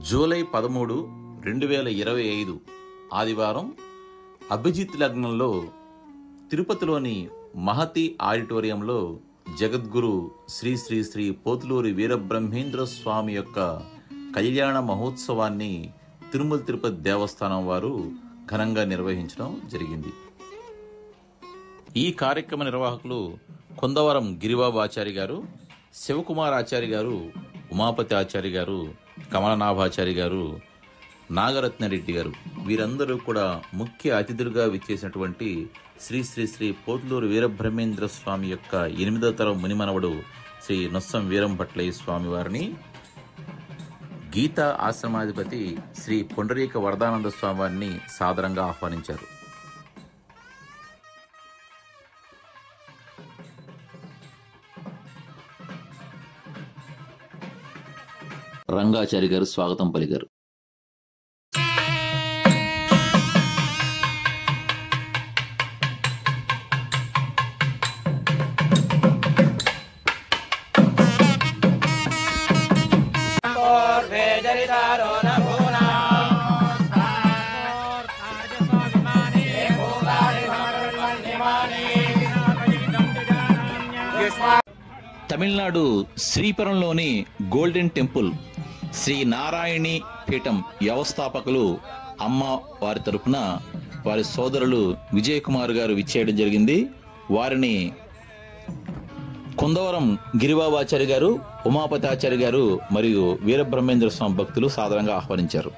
July 13, 2025 ఆదివారం అభిజిత్ లగ్నంలో తిరుపతిలోని మహతి ఆడిటోరియంలో జగద్గురు శ్రీ శ్రీ శ్రీ పోతులూరి వీరబ్రహ్మేంద్ర స్వామి యొక్క కళ్యాణ మహోత్సవాన్ని తిరుమల తిరుపతి దేవస్థానం వారు ఘనంగా నిర్వహించడం జరిగింది. ఈ కార్యక్రమ నిర్వాహకులు కొందవరం గిరిబాబు ఆచార్య గారు, శివకుమార్ ఆచార్య గారు, ఉమాపతి ఆచార్య గారు, కమలనాభాచారి గారు, నాగరత్నరెడ్డి గారు, వీరందరూ కూడా ముఖ్య అతిథులుగా విచ్చేసినటువంటి శ్రీ శ్రీ శ్రీ పోతులూరు వీరబ్రహ్మేంద్ర స్వామి యొక్క 8వ తరం మునిమనవడు శ్రీ నొస్సం వీరంభట్లయ్య స్వామి వారిని, గీతా ఆశ్రమాధిపతి శ్రీ పుండరీక వరదానంద స్వామి వారిని సాదరంగా ఆహ్వానించారు. రంగాచారి గారు స్వాగతం పలికారు. తమిళనాడు శ్రీపురంలోని గోల్డెన్ టెంపుల్ శ్రీ నారాయణి పీఠం వ్యవస్థాపకులు అమ్మ వారి తరపున వారి సోదరులు విజయ్ కుమార్ గారు విచ్చేయడం జరిగింది. వారిని కొందవరం గిరిబాబు ఆచార్య గారు, ఉమాపతి ఆచార్య గారు మరియు వీరబ్రహ్మేంద్ర స్వామి భక్తులు సాదరంగా ఆహ్వానించారు.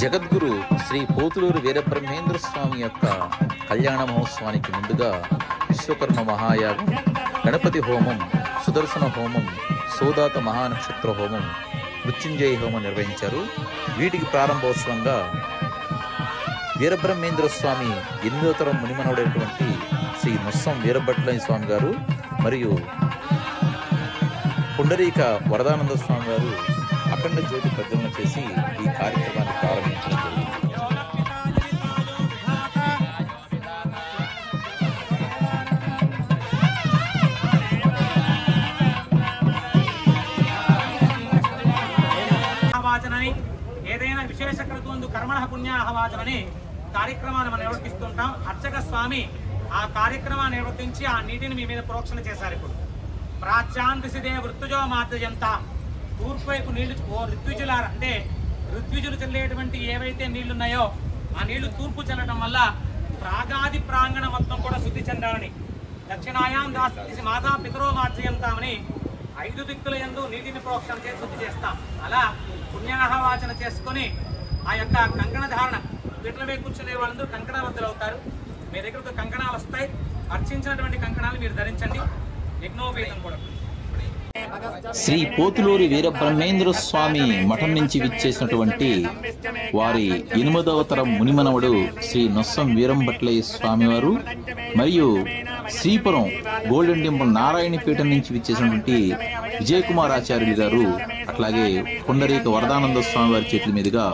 జగద్గురు శ్రీ పోతులూరు వీరబ్రహ్మేంద్ర స్వామి యొక్క కళ్యాణ మహోత్సవానికి ముందుగా విశ్వకర్మ మహాయాగం, గణపతి హోమం, సుదర్శన హోమం, సోదాత మహానక్షత్ర హోమం, మృత్యుంజయ హోమం నిర్వహించారు. వీటికి ప్రారంభోత్సవంగా వీరబ్రహ్మేంద్ర స్వామి 8వ తరం మునిమనవుడైనటువంటి శ్రీ నొస్సం వీరభట్లయ్య స్వామి గారు మరియు పుండరీక వరదానంద స్వామి గారు అఖండ జ్యోతి ప్రజ్వలన చేసి ఈ కార్యక్రమాన్ని ప్రారంభించడం జరిగింది. ఏదైనా విశేష క్రతువందు కర్మణ పుణ్యాహవాచనని కార్యక్రమాన్ని మనం నిర్వర్తిస్తుంటాం. అర్చక స్వామి ఆ కార్యక్రమాన్ని నిర్వర్తించి ఆ నీటిని మీ మీద ప్రోక్షణ చేశారు. ఇప్పుడు ప్రాచ్యాంతిసిదే వృత్తుజో మాతయంత, తూర్పు వైపు నీళ్లు ఋత్విజులారు అంటే ఋత్విజులు చల్లేటువంటి ఏవైతే నీళ్లున్నాయో ఆ నీళ్లు తూర్పు చల్లడం వల్ల ప్రాగాది ప్రాంగణ మొత్తం కూడా శుద్ధి చెందాలని, దక్షిణాయాం దాసి మాతా పితరో మార్చయంతామని 5 దిక్కుల యందు నీటిని ప్రోక్షణ చేసి శుద్ధి చేస్తాం. అలా పుణ్యాహవాచన చేసుకుని ఆ యొక్క కంకణ ధారణ, వీటిలో మీద కూర్చునే వాళ్ళందరూ కంకణాబద్ధులు అవుతారు. మీ దగ్గరకు కంకణాలు వస్తాయి. అర్చించినటువంటి కంకణాలు మీరు ధరించండి. యజ్ఞోపేతం కూడా శ్రీ పోతులూరి వీరబ్రహ్మేంద్ర స్వామి మఠం నుంచి విచ్చేసినటువంటి వారి 8వ తరం మునిమనవడు శ్రీ నొస్సం వీరంభట్లయ్య స్వామి వారు మరియు శ్రీపురం గోల్డెన్ టెంపుల్ నారాయణ పీఠం నుంచి విచ్చేసినటువంటి విజయ్ కుమార్ ఆచార్యులు గారు, అట్లాగే పుండరీక వరదానంద స్వామి వారి చేతుల మీదుగా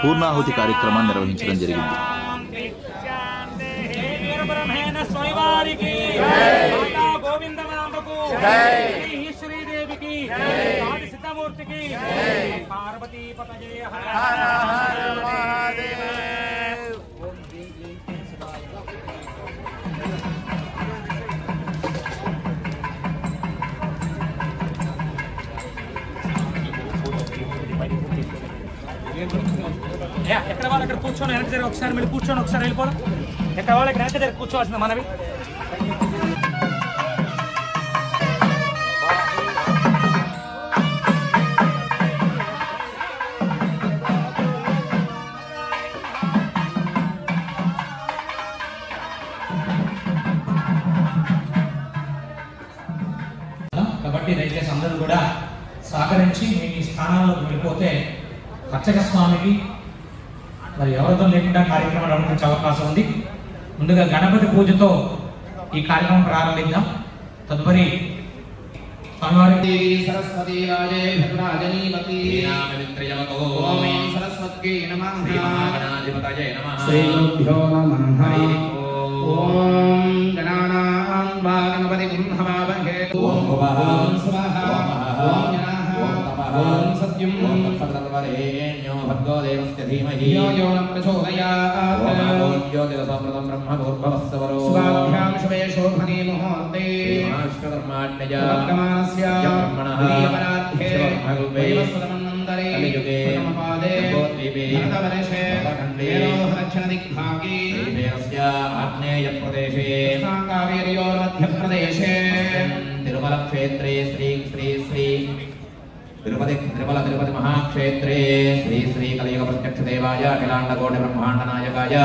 పూర్ణాహుతి కార్యక్రమాన్ని నిర్వహించడం జరిగింది. ఎక్కడ వాళ్ళు అక్కడ కూర్చొని వెనక జరిగి ఒకసారి మళ్ళీ కూర్చొని ఒకసారి వెళ్ళిపోవడం. ఎక్కడ వాళ్ళు ఇక్కడ వెనక జరిగి కూర్చోవాల్సింది మనవి. కాబట్టి దయచేసి అందరూ కూడా సహకరించి మీ స్థానాలకు వెళ్ళిపోతే అర్చక స్వామికి మరి ఎవరితో లేకుండా కార్యక్రమం నిర్వహించే అవకాశం ఉంది. ముందుగా గణపతి పూజతో ఈ కార్యక్రమం ప్రారంభిద్దాం. తదుపరి స్వామివారి సరస్వతీ రాజే భద్రాజనీమతి ఓం సరస్వత్యై నమః శ్రీగురుభ్యో నమః ఓం గణానాం వా గణపతిం హవామహే ఓం స్వాహ ఓం జనః ఓం సత్యం సర్వవరేణ్యో భర్గో దేవస్య ధీమహి యో న ప్రచోదయాత్ ఓం జ్యోతిరసమృతం బ్రహ్మభూర్భవస్సవరో శుభాభ్యాం శుభే శోభనే ముహూర్తే అష్టకర్మాణ్యజ వర్తమానస్య బ్రహ్మణః ప్రియపరాధ్యే వైవస్వతమన్నంతరే ప్రథమపాదే భరతవర్షే దక్షిణదిగ్భాగే దేవస్య ఆగ్నేయ ప్రదేశే కావేర్యోర్ మధ్యప్రదేశే తిరుమల క్షేత్రే శ్రీ శ్రీ శ్రీ తిరుపతి మహాక్షేత్రే శ్రీ శ్రీ కలియుగ ప్రత్యక్ష దేవాయ అఖిలాండకోటి బ్రహ్మాండ నాయకాయ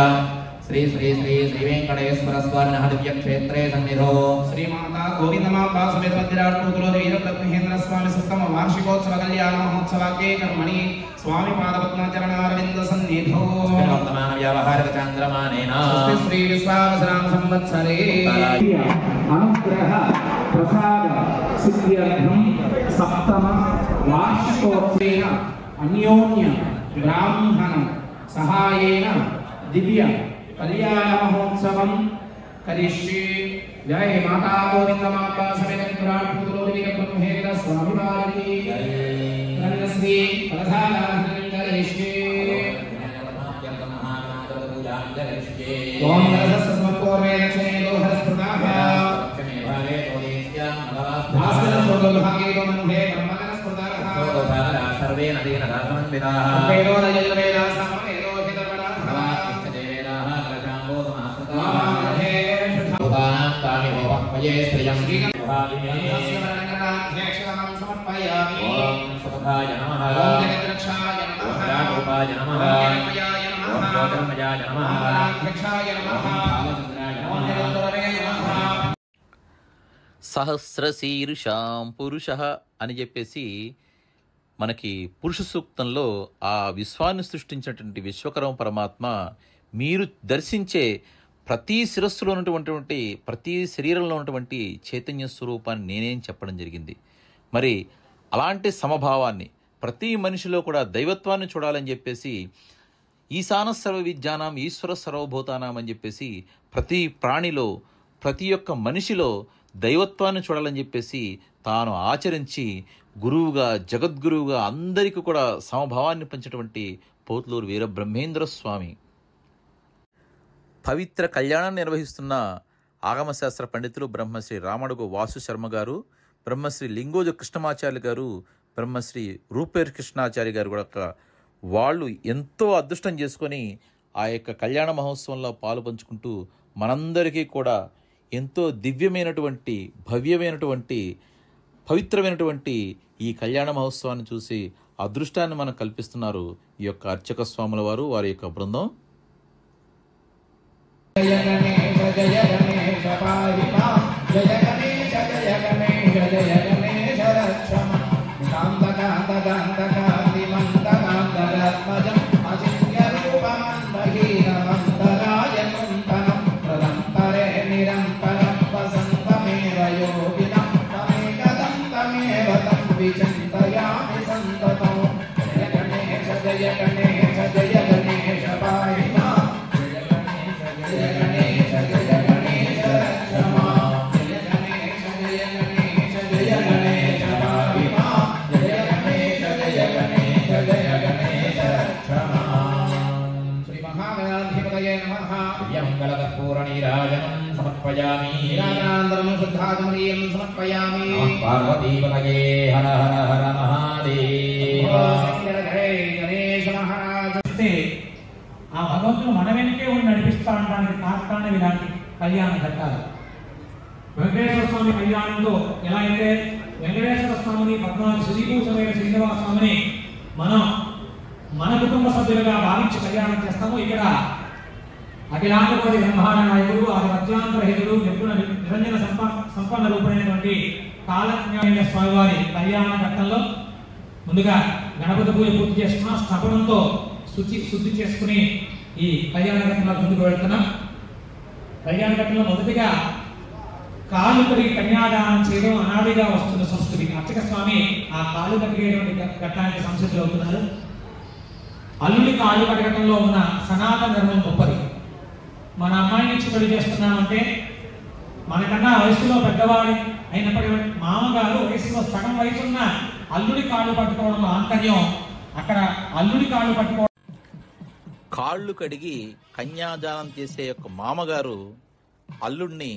శ్రీ శ్రీ శ్రీ శ్రీ వెంకటేశ్వర స్వామినః దివ్య క్షేత్రే సన్నిధో శ్రీమాతా గోవిందమాంబా సమేత మధ్యరాట్ పూతులోని వీరబ్రహ్మేంద్ర స్వామి సుత్తమ వార్షికోత్సవ కళ్యాణ మహోత్సవాకే కర్మణి స్వామి పాదపద్మచరణారవింద సన్నిధో వర్తమాన వ్యావహారిక చాంద్రమానేన శ్రీ విశ్వావసరామ సంవత్సరే అనుగ్రహ ప్రసాద సిద్ధ్యర్థం సప్తమ వార్షికోత్సవేన అన్యోన్య బ్రాహ్మణ సహాయేన దివ్య కళ్యాణ మహోత్సవం కరిష్యే. జయ మాతా గోవిందమాంబా సమేత విరాట్ పూతులోని వీరబ్రహ్మేంద్ర స్వామి వారికి శ్రీ ప్రధానాధికం కరిష్యే. ఓం నరసస్మత్పూర్వే దక్షిణే లోహరస్పృతాః భాస్కరస్వగోల్భాగే గోమన్వే బ్రహ్మణస్పృతాః సర్వే నదీన దాసమన్వితాః వేదోదయవేదాసమ శ్రీయం సమర్పయామి. ఓం సుఖాయ నమః ఓం జగద్రక్షాయ నమః ఓం రూపాయ నమః ఓం జగన్మయాయ నమః ఓం జ్యోతిర్మయాయ నమః ఓం రాక్షాయ నమః ఓం నిరంతరవే నమః. సహస్రశీర్షాం పురుష అని చెప్పేసి మనకి పురుష సూక్తంలో ఆ విశ్వాన్ని సృష్టించినటువంటి విశ్వకర్మ పరమాత్మ మీరు దర్శించే ప్రతి శిరస్సులో ఉన్నటువంటి ప్రతి శరీరంలో ఉన్నటువంటి చైతన్య స్వరూపాన్ని నేనేం చెప్పడం జరిగింది. మరి అలాంటి సమభావాన్ని ప్రతి మనిషిలో కూడా దైవత్వాన్ని చూడాలని చెప్పేసి ఈశాన సర్వ విద్యానాం ఈశ్వర సర్వభూతానాం అని చెప్పేసి ప్రతి ప్రాణిలో ప్రతి ఒక్క మనిషిలో దైవత్వాన్ని చూడాలని చెప్పేసి తాను ఆచరించి గురువుగా జగద్గురువుగా అందరికీ కూడా సమభావాన్ని పంచినటువంటి పోతులూరు వీరబ్రహ్మేంద్ర స్వామి పవిత్ర కళ్యాణాన్ని నిర్వహిస్తున్న ఆగమశాస్త్ర పండితులు బ్రహ్మశ్రీ రామడుగు వాసు శర్మ గారు, బ్రహ్మశ్రీ లింగోజు కృష్ణమాచార్య గారు, బ్రహ్మశ్రీ రూపేర్ కృష్ణాచార్య గారు కూడా వాళ్ళు ఎంతో అదృష్టం చేసుకొని ఆ యొక్క కళ్యాణ మహోత్సవంలో పాలు పంచుకుంటూ మనందరికీ కూడా ఎంతో దివ్యమైనటువంటి భవ్యమైనటువంటి పవిత్రమైనటువంటి ఈ కళ్యాణ మహోత్సవాన్ని చూసి అదృష్టాన్ని మనకు కల్పిస్తున్నారు ఈ యొక్క అర్చక స్వాముల వారు, వారి యొక్క బృందం. జయ గణేశ జయ గణేశ పాహి మాం జయ గణేశ జయ గణేశ జయ గణేశ రక్ష మాం కాంతకాంత కాంతకాంతి మంతకాంతరాత్మజం అచింత్య రూపమంతహీనమంతరాయణం తనం ప్రదంతరే నిరంతరం వసంతమేవ యోగినం తమేకదంతమేవ తం విచింతయామి సంతతం. జయ గణేశ జయ గణేశ జయ గణేశ పాహి మాం మంగళకర్పూరనీరాజనం సమర్పయామి. నీరాజనానంతరం శుద్ధాగమనీయం సమర్పయామి. పార్వతీపతయే హర హర హర మహాదేవ. గణేశ మహారాజ ఆ భగవంతుడు మన వెనుకే ఉండి నడిపిస్తా అనడానికి తాత్కాలిక ఇలాంటి కళ్యాణం కట్టాలి. వెంకటేశ్వర స్వామి కళ్యాణంలో ఎలా అయితే వెంకటేశ్వర స్వామిని 14 శ్రీభూషమైన శ్రీనివాస స్వామిని మనం మన కుటుంబ సభ్యులుగా భావించి కళ్యాణం చేస్తాము. ఇక్కడ అఖిలాండకోటి బ్రహ్మాండ నాయకుడు ఆది మధ్యాంతరహితుడు నిపుణ నిరంజన సంపన్న రూపమైనటువంటి కాలజ్ఞాన స్వామివారి కళ్యాణ ఘట్టంలో ముందుగా గణపతి పూజ పూర్తి చేసుకున్న స్థాపనంతో శుద్ధి చేసుకుని ఈ కళ్యాణ ఘట్టంలో ముందుకు వెళ్తున్నాం. కళ్యాణ ఘట్టంలో మొదటిగా కాలు కడిగి కన్యాదానం చేయడం అనాదిగా వస్తున్న సంస్కృతి. అర్చక స్వామి ఆ కాలు కడిగేటువంటి ఘట్టానికి సంసిద్ధులు అవుతున్నారు. అల్లుడి కాలు కడగటంలో ఉన్న సనాతన ధర్మం గొప్పది. మన అమ్మాయిని ఇచ్చి పెళ్లి చేస్తున్నామంటే మనకన్నా వయసులో పెద్దవాడు అయినప్పటికీ మామగారు వయసులో సగం వయసున్న అల్లుడి కాళ్ళు పట్టుకోవడంలో ఆంతర్యం. అక్కడ అల్లుడి కాళ్ళు పట్టుకోవడం, కాళ్ళు కడిగి కన్యాదానం చేసే యొక్క మామగారు అల్లుడిని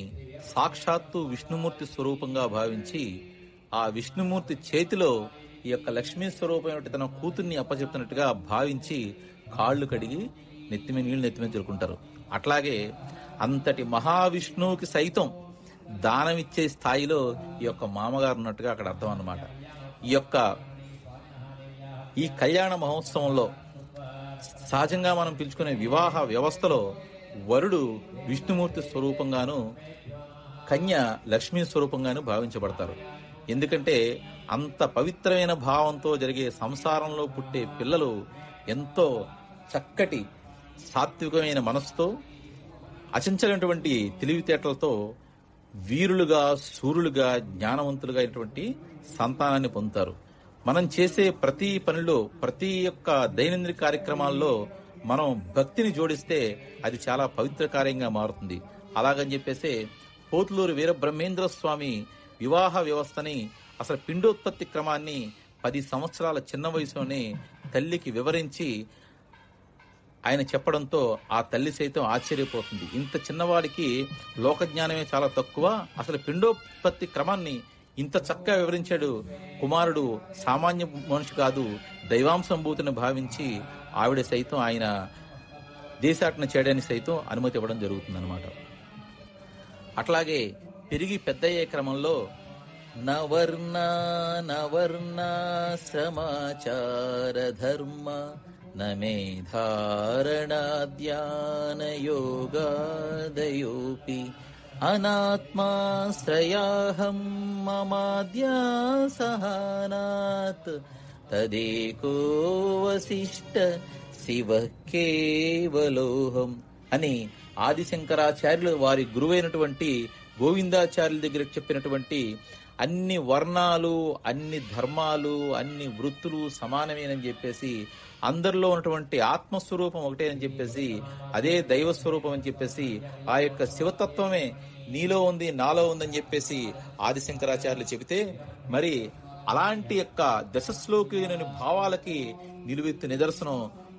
సాక్షాత్తు విష్ణుమూర్తి స్వరూపంగా భావించి ఆ విష్ణుమూర్తి చేతిలో ఈ యొక్క లక్ష్మీ స్వరూపమైన తన కూతుర్ని అప్పచెప్తున్నట్టుగా భావించి కాళ్ళు కడిగి నీళ్లు నెత్తిమీద చల్లుకుంటారు. అట్లాగే అంతటి మహావిష్ణువుకి సైతం దానం ఇచ్చే స్థాయిలో ఈ యొక్క మామగారు ఉన్నట్టుగా అక్కడ అర్థం అన్నమాట. ఈ కళ్యాణ మహోత్సవంలో సహజంగా మనం పిలుచుకునే వివాహ వ్యవస్థలో వరుడు విష్ణుమూర్తి స్వరూపంగాను కన్య లక్ష్మీ స్వరూపంగాను భావించబడతారు. ఎందుకంటే అంత పవిత్రమైన భావంతో జరిగే సంసారంలో పుట్టే పిల్లలు ఎంతో చక్కటి సాత్వికమైన మనసుతో అచంచలైనటువంటి తెలివితేటలతో వీరులుగా శూరులుగా జ్ఞానవంతులుగా అయినటువంటి సంతానాన్ని పొందుతారు. మనం చేసే ప్రతి పనిలో ప్రతి ఒక్క దైనందిన కార్యక్రమాల్లో మనం భక్తిని జోడిస్తే అది చాలా పవిత్ర కార్యంగా మారుతుంది. అలాగని చెప్పేసి పోతులూరు వీరబ్రహ్మేంద్ర స్వామి వివాహ వ్యవస్థని అసలు పిండోత్పత్తి క్రమాన్ని 10 సంవత్సరాల చిన్న వయసులోనే తల్లికి వివరించి ఆయన చెప్పడంతో ఆ తల్లి సైతం ఆశ్చర్యపోతుంది. ఇంత చిన్నవాడికి లోకజ్ఞానమే చాలా తక్కువ, అసలు పిండోత్పత్తి క్రమాన్ని ఇంత చక్కగా వివరించాడు కుమారుడు, సామాన్య మనిషి కాదు దైవాంశంభూతిని భావించి ఆవిడ సైతం ఆయన దేశాటన చేయడానికి సైతం అనుమతి ఇవ్వడం జరుగుతుందన్నమాట. అట్లాగే పెరిగి పెద్దయ్యే క్రమంలో నవర్ణ సమాచార ధర్మ నమేధారణాద్యాన యోగాదయోపి అనాత్మాశ్రయాహం మమాద్యా సహానాత్ తదేకో వశిష్ట శివ కేవలోహం అని ఆదిశంకరాచార్యులు వారి గురువైనటువంటి గోవిందాచార్యుల దగ్గర చెప్పినటువంటి అన్ని వర్ణాలు, అన్ని ధర్మాలు, అన్ని వృత్తులు సమానమేనని చెప్పేసి, అందరిలో ఉన్నటువంటి ఆత్మస్వరూపం ఒకటేనని చెప్పేసి, అదే దైవ స్వరూపం అని చెప్పేసి, ఆ యొక్క శివతత్వమే నీలో ఉంది నాలో ఉందని చెప్పేసి ఆదిశంకరాచార్యులు చెబితే, మరి అలాంటి యొక్క దశశ్లోకీయుని భావాలకి నిలువెత్తు నిదర్శనం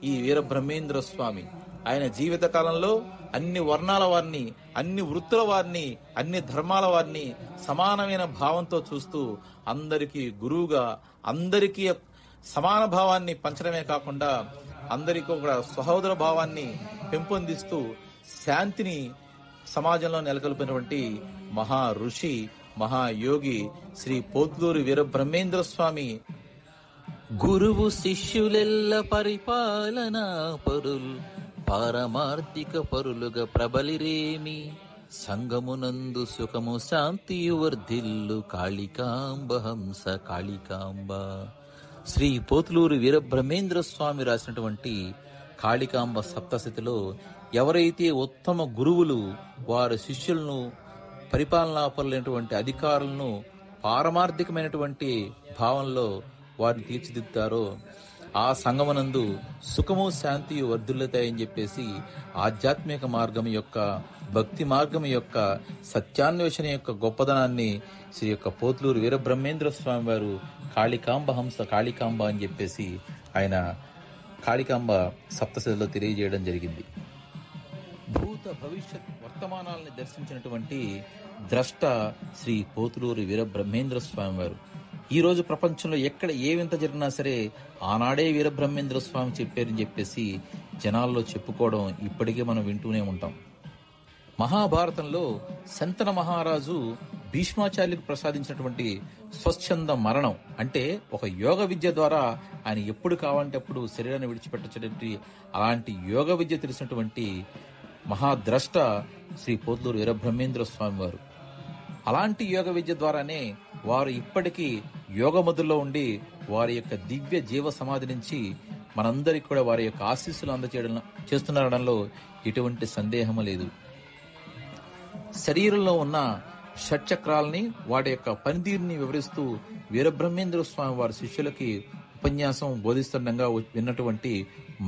ఈ వీరబ్రహ్మేంద్ర స్వామి. ఆయన జీవిత కాలంలో అన్ని వర్ణాల వారిని, అన్ని వృత్తుల వారిని, అన్ని ధర్మాల వారిని సమానమైన భావంతో చూస్తూ అందరికీ గురువుగా, అందరికీ సమాన భావాన్ని పంచడమే కాకుండా అందరికీ ఒక సహోదర భావాన్ని పెంపొందిస్తూ శాంతిని సమాజంలో నెలకొల్పినటువంటి మహా ఋషి, మహాయోగి శ్రీ పోతులూరి వీరబ్రహ్మేంద్ర స్వామి. గురువు శిష్యులెల్ల పరిపాలనా పరుల్ పారమార్థిక పరులుగా ప్రబలిరేమి సంగమునందు సుఖము శాంతియు వర్ధిల్లు కాళికాంబ హంస కాళికాంబ. శ్రీ పోతులూరి వీరబ్రహ్మేంద్ర స్వామి రాసినటువంటి కాళికాంబ సప్తశతిలో ఎవరైతే ఉత్తమ గురువులు వారి శిష్యులను, పరిపాలనా పరులైనటువంటి అధికారులను పారమార్థికమైనటువంటి భావంలో వారిని తీర్చిదిద్దారో ఆ సంగమనందు సుఖము శాంతియు వర్ధిల్లుతాయని చెప్పేసి ఆధ్యాత్మిక మార్గం యొక్క, భక్తి మార్గం యొక్క, సత్యాన్వేషణ యొక్క గొప్పదనాన్ని శ్రీ యొక్క పోతులూరు వీరబ్రహ్మేంద్ర స్వామి వారు కాళికాంబ హంస కాళికాంబ అని చెప్పేసి ఆయన కాళికాంబ సప్తశతిలో తెలియజేయడం జరిగింది. భూత భవిష్యత్ వర్తమానాలని దర్శించినటువంటి ద్రష్ట శ్రీ పోతులూరి వీరబ్రహ్మేంద్ర స్వామి వారు. ఈ రోజు ప్రపంచంలో ఎక్కడ ఏ వింత జరిగినా సరే ఆనాడే వీరబ్రహ్మేంద్ర స్వామి చెప్పారని చెప్పేసి జనాల్లో చెప్పుకోవడం ఇప్పటికే మనం వింటూనే ఉంటాం. మహాభారతంలో శంతన మహారాజు భీష్మాచార్యులకు ప్రసాదించినటువంటి స్వచ్ఛంద మరణం అంటే ఒక యోగ విద్య ద్వారా ఆయన ఎప్పుడు కావాలంటే అప్పుడు శరీరాన్ని విడిచిపెట్టేటువంటి అలాంటి యోగ విద్య తెలిసినటువంటి మహాద్రష్ట శ్రీ పోతులూరు వీరబ్రహ్మేంద్ర స్వామి వారు. అలాంటి యోగ విద్య ద్వారానే వారు ఇప్పటికీ యోగ మధుల్లో ఉండి వారి యొక్క దివ్య జీవ సమాధి నుంచి మనందరికీ కూడా వారి యొక్క ఆశీస్సులు చేస్తున్నారనడంలో ఎటువంటి సందేహము లేదు. శరీరంలో ఉన్న షట్చక్రాలని వాటి యొక్క పనితీరుని వివరిస్తూ వీరబ్రహ్మేంద్ర స్వామి వారి శిష్యులకి ఉపన్యాసం బోధిస్తుండగా విన్నటువంటి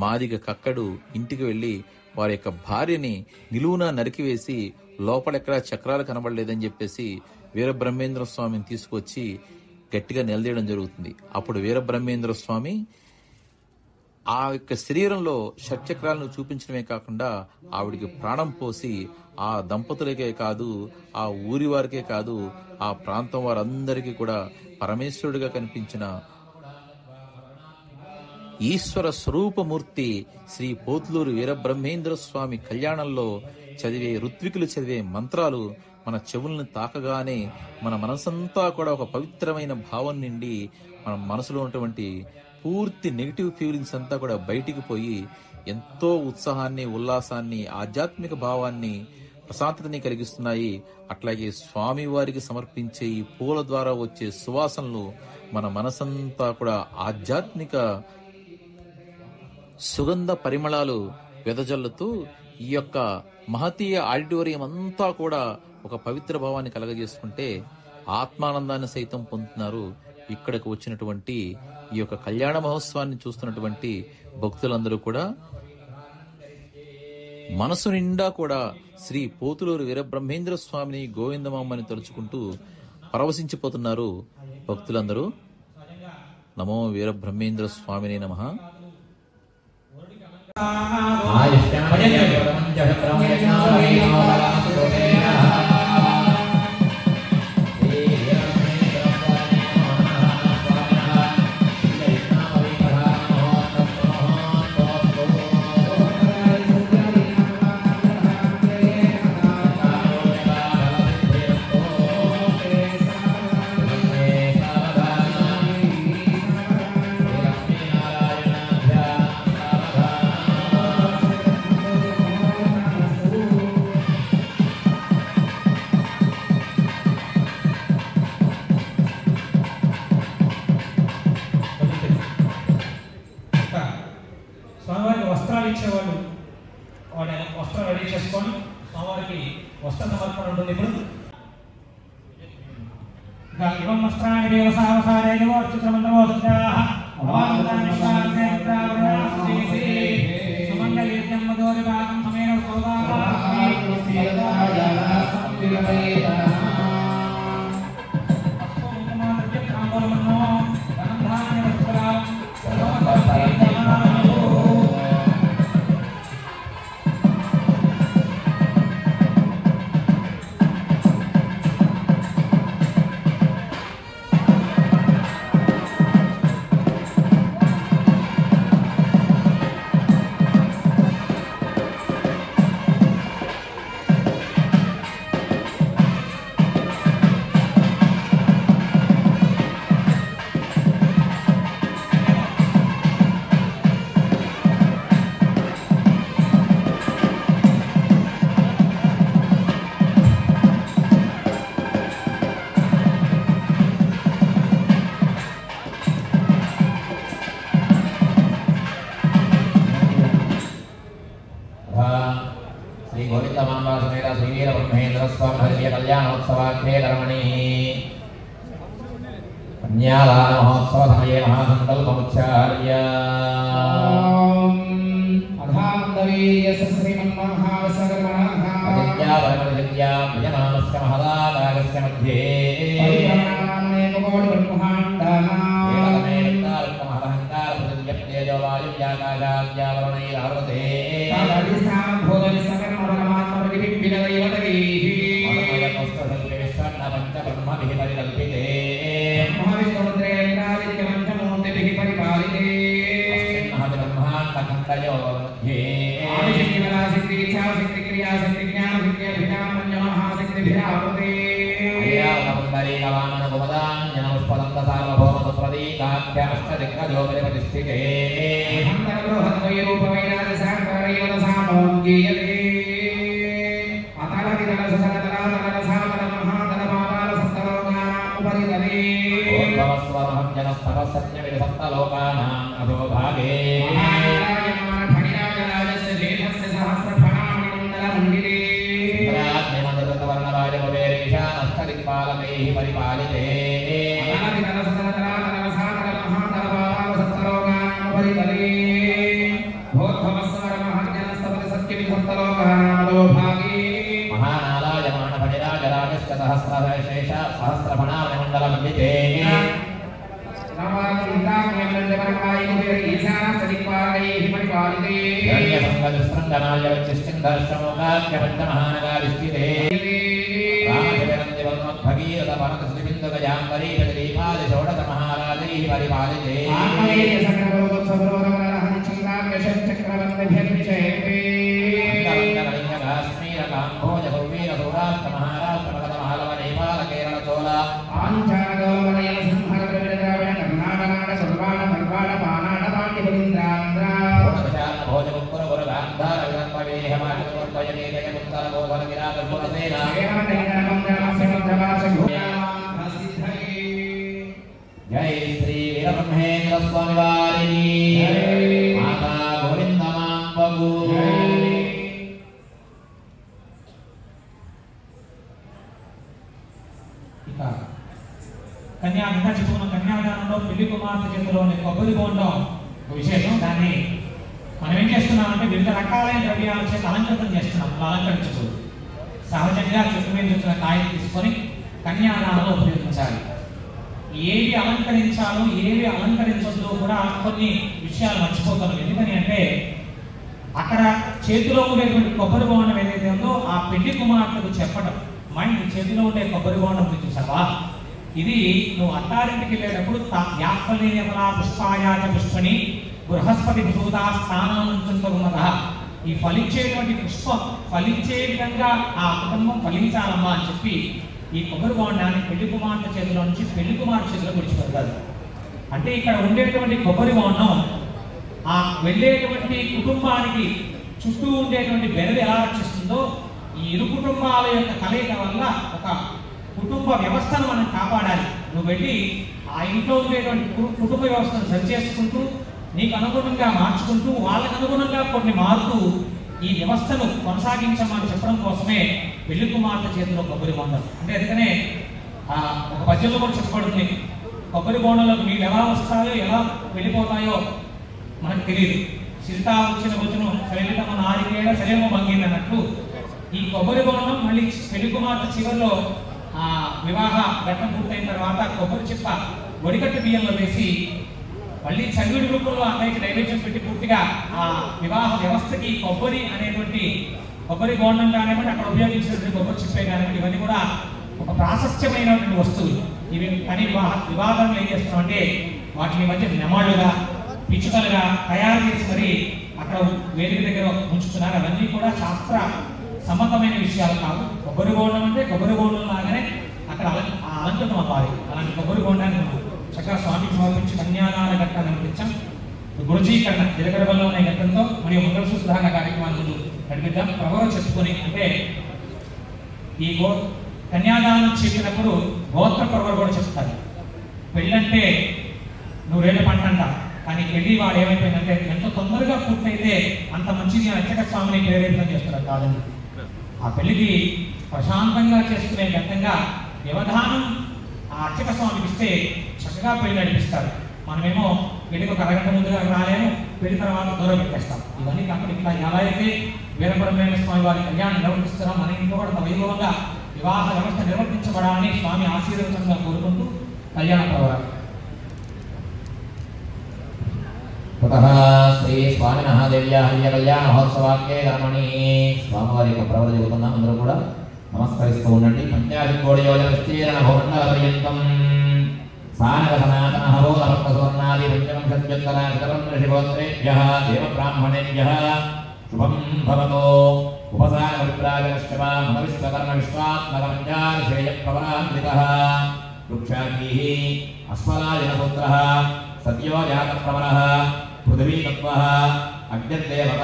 మాదిగ కక్కడు ఇంటికి వెళ్లి వారి యొక్క భార్యని నిలువున నరికివేసి లోపలెక్కడా చక్రాలు కనబడలేదని చెప్పేసి వీరబ్రహ్మేంద్ర స్వామిని తీసుకొచ్చి గట్టిగా నిలదీయడం జరుగుతుంది. అప్పుడు వీరబ్రహ్మేంద్ర స్వామి ఆ యొక్క శరీరంలో షట్చక్రాలను చూపించడమే కాకుండా ఆవిడికి ప్రాణం పోసి ఆ దంపతులకే కాదు, ఆ ఊరి వారికే కాదు, ఆ ప్రాంతం వారందరికీ కూడా పరమేశ్వరుడిగా కనిపించిన ఈశ్వర స్వరూపమూర్తి శ్రీ పోతులూరు వీరబ్రహ్మేంద్ర స్వామి కళ్యాణంలో ఋత్వికులు చదివే మంత్రాలు మన చెవులను తాకగానే మన మనసంతా కూడా ఒక పవిత్రమైన భావం నిండి మన మనసులో ఉన్నటువంటి పూర్తి నెగిటివ్ ఫీలింగ్స్ అంతా కూడా బయటికి పోయి ఎంతో ఉత్సాహాన్ని, ఉల్లాసాన్ని, ఆధ్యాత్మిక భావాన్ని, ప్రశాంతతని కలిగిస్తున్నాయి. అట్లాగే స్వామి వారికి సమర్పించే ఈ పూల ద్వారా వచ్చే సువాసనలు మన మనసంతా కూడా ఆధ్యాత్మిక సుగంధ పరిమళాలు వెదజల్లుతూ ఈ యొక్క మహతీయ ఆడిటోరియం అంతా కూడా ఒక పవిత్ర భావాన్ని కలగజేసుకుంటే ఆత్మానందాన్ని సైతం పొందుతున్నారు. ఇక్కడికి వచ్చినటువంటి ఈ యొక్క కళ్యాణ మహోత్సవాన్ని చూస్తున్నటువంటి భక్తులందరూ కూడా మనసు నిండా కూడా శ్రీ పోతులూరు వీరబ్రహ్మేంద్ర స్వామిని, గోవిందమామని తలుచుకుంటూ పరవశించిపోతున్నారు భక్తులందరూ. నమో వీరబ్రహ్మేంద్ర స్వామిని నమః. స్వామివారికి వస్త్రాలు ఇచ్చేవాళ్ళు వాడి వస్త్రం రెడీ చేసుకొని స్వామివారికి వస్త్ర సమర్పణ ఉంటుంది. ఇప్పుడు ఇవం వస్త్రాన్ని దేవసావసారేవో చిత్రమండవో సుజాః సుమంగళీర్యం మధోరిభాగం సమేన श्री गोविंदमांबा समेत श्री वीरब्रह्मेंद्र स्वामी कल्याणोत्सवाख्ये कर्मणि कन्यादान महोत्सव समये महासंकल्पमुच्चार्य भजमानस्य महदाकागस्य मध्ये जनस्तपस्सत्यविसप्तलोकानां अधोभागे परिपालिते महानालायमान फणिराजराजश्च सहस्रशेष सहस्रफणामण्डलमण्डिते हिरण्यसङ्गदुस्रङ्गनाल्यवच्चिष्टिन्दर्शमोगाख्यपञ्चमहानगाविष्टिते रामचरणदिवन्मद्भगीरथपरतस्लिबिन्दुगजाम्बरीषदीपादिषोडशमहाराजैः परिपालिते अंतरङ्गकलिङ्गकाश्मीरकाम्भोजसौवीरसौराष्ट्रमहाराष्ट्रमगधमहलवनेपालकेरळचोला जय श्री वीरब्रह्मेंद्र स्वामी वारिणी माता गोविंद मांबगु కన్యాదానం చెప్పుకున్న కన్యాదానంలో పెళ్లి కుమార్తె చేతిలోని కొబ్బరి బోండం ఒక విశేషం. దాన్ని మనం ఏం చేస్తున్నామంటే వివిధ రకాలైన ద్రవ్యాల చేత అలంకృతం చేస్తున్నాం. అలా అలంకరించకూడదు. సహజంగా చెట్టు మీద వచ్చిన కాయలు తీసుకొని కన్యాదానంలో ఉపయోగించాలి. ఏవి అలంకరించాలో ఏవి అలంకరించొద్దో కూడా కొన్ని విషయాలు మర్చిపోతున్నాం. ఎందుకని అంటే అక్కడ చేతిలో ఉండేటువంటి కొబ్బరి బోండం ఏదైతే ఉందో ఆ పెళ్లి కుమార్తెకు చెప్పడం, మైండ్ చేతిలో ఉండే కొబ్బరి బోండం చూసావా, ఇది నువ్వు అత్తారింటికి వెళ్ళేటప్పుడు పుష్పాయాచ పుష్పని బృహస్పతి భూతా స్థానం. ఈ ఫలించేటువంటి పుష్పం ఫలించే విధంగా ఆ కుటుంబం ఫలించాలమ్మా అని చెప్పి ఈ కొబ్బరి బోండాన్ని పెళ్లి కుమార్తె చేతిలో నుంచి పెళ్లి కుమార్తె చేతిలో విడిచిపెడతారు. అంటే ఇక్కడ ఉండేటువంటి కొబ్బరి బోండం ఆ వెళ్ళేటువంటి కుటుంబానికి చుట్టూ ఉండేటువంటి బెరడు ఎలా రక్షిస్తుందో ఈ ఇరు కుటుంబాల యొక్క కలయిక వల్ల ఒక కుటుంబ వ్యవస్థను మనం కాపాడాలి. నువ్వు వెళ్ళి ఆ ఇంట్లో ఉండేటువంటి కుటుంబ వ్యవస్థను సరిచేసుకుంటూ నీకు అనుగుణంగా మార్చుకుంటూ వాళ్ళకు అనుగుణంగా కొన్ని మారుతూ ఈ వ్యవస్థను కొనసాగించమని చెప్పడం కోసమే పెళ్లి కుమార్తె చేతిలో కొబ్బరి బోండం. అంటే అందుకనే ఒక పద్యంలో కూడా చెప్పబడుతుంది, కొబ్బరి బోండంలోకి నీళ్ళు ఎలా వస్తాయో ఎలా వెళ్ళిపోతాయో మనకు తెలియదు. సిరితా వచ్చిన రోజును శరీరమ నారికేడ శరీరము భంగిల్ అన్నట్లు ఈ కొబ్బరి బోండం మళ్ళీ పెళ్లి కుమార్తె చివరిలో ఆ వివాహ ఘట్టం పూర్తయిన తర్వాత కొబ్బరి చిప్ప వడికట్టు బియ్యంలో వేసి మళ్ళీ చంద్రుడి రూపంలో అన్నయ్యకి నైవేద్యం పెట్టి పూర్తిగా ఆ వివాహ వ్యవస్థకి కొబ్బరి అనేటువంటి కొబ్బరి బోండం కానివ్వండి, అక్కడ ఉపయోగించినటువంటి కొబ్బరి చిప్పే కానివ్వండి, ఇవన్నీ కూడా ఒక ప్రాశస్త్యమైనటువంటి వస్తువులు. ఇవి కానీ వివాదాలు ఏం చేస్తున్నామంటే వాటిని మధ్య నెమాళ్ళుగా పిచ్చుకలుగా తయారు చేసి మరి అక్కడ వేదిక దగ్గర ఉంచుతున్నారు. అవన్నీ కూడా శాస్త్ర సమ్మతమైన విషయాలు కావు. కొబ్బరి బోండం అంటే కొబ్బరి బోండం లాగానే అక్కడ అలంకృతం అవ్వాలి. అలాంటి కొబ్బరి బోండాన్ని చక్కగా స్వామికి సమర్పించి కన్యాదాన ఘట్టాన్ని అనిపించాం. గురుజీకరణ తిరగడలో ఉన్న ఘట్టంతో మరియు మంగళసూత్రధారణ కార్యక్రమాన్ని ముందు నడిపిద్దాం. ప్రవరం చెప్పుకొని అంటే ఈ కన్యాదానం చెప్పినప్పుడు గోత్ర ప్రవరు కూడా చెప్తారు. పెళ్ళంటే నువ్వు రేళ్ళ పంట అంట, కానీ పెళ్లి వాడు ఏమైపోయిందంటే ఎంత తొందరగా పూర్తయితే అంత మంచిది అర్చక స్వామిని ప్రేరేపితం చేస్తున్నారు కాదండి. ఆ పెళ్లికి ప్రశాంతంగా చేసుకునే విధంగా వ్యవధానం ఆ అర్చక స్వామికి ఇస్తే చక్కగా పెళ్లి నడిపిస్తారు. మనమేమో పెళ్లికి ఒక అరగంట ముందుగా రాలేము, పెళ్లి తర్వాత దూరం పెట్టేస్తాం. ఇవన్నీ కాకుండా ఇట్లా ఎలా అయితే వీరబ్రహ్మేంద్ర స్వామి వారి కళ్యాణం నిర్వర్తిస్తున్నాం, మన ఇంట్లో కూడా వైభవంగా వివాహ వ్యవస్థ నిర్వర్తించబడాలని స్వామి ఆశీర్వచనంగా కోరుకుంటూ కళ్యాణ ప్రవరం. శ్రీ స్వామి మహాదేవ్య హరియ కళ్యాణ మహోత్సవాక్యే రమణి స్వామివారి యొక్క ప్రవర చెబుతున్నాం. అందరూ కూడా నమస్కరిస్తూ ఉండండి. పంచాధికోడియోజన విస్తీర్ణ భూమండల పర్యంతం సానక సనాతన హరోధర్మ సువర్ణాది పంచవింశత్యుత్తరాశిగోత్రేభ్యః దేవ బ్రాహ్మణేభ్యః శుభం భవతో. ఉపసాన విప్రాజశ్చమా మన విశ్వకర్మ విశ్వాత్మక పంచాశేయ ప్రవరాన్వితః వృక్షాకీః అశ్వలాయన పుత్రః సత్యో జాత ప్రవరః పృథివీ తత్వః అగ్నిర్దేవత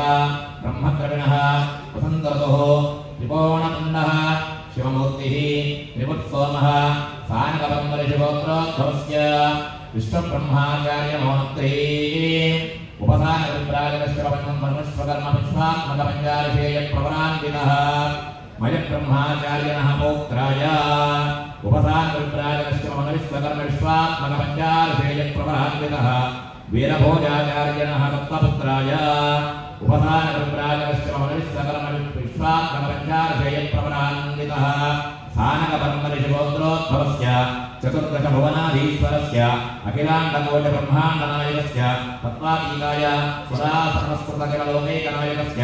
బ్రహ్మద్రవిణః వసంతఋతుః త్రికోణపుండః శివమూర్తిః త్రిపుత్సోమః సానకపంబరిషిగోత్రోద్భవస్య విష్ణుబ్రహ్మాచార్యమోత్రీ ఉపసాన విప్రాజశ్చమన్మన్మశ్వకర్మ విశ్వాత్మక పంచాశేయ ప్రవరాన్వితః మయ బ్రహ్మాచార్యనః పౌత్రాయ उपसानविप्राजनस्य ममविश्वकर्मविश्वात्मकपञ्चार्षेयप्रवरान्वितः वीरभोजाचार्यणः दत्तपुत्राय उपसानविप्राजनस्य ममविश्वकर्मविश्वात्मकपञ्चार्षेयप्रवरान्वितः सानकपरमऋषिगोत्रोद्भवस्य चतुर्दशभुवनाधीश्वरस्य अखिलाण्डकोटिब्रह्माण्डनायकस्य तत्त्वातीताय सुरासंस्कृतकिललोकैकनायकस्य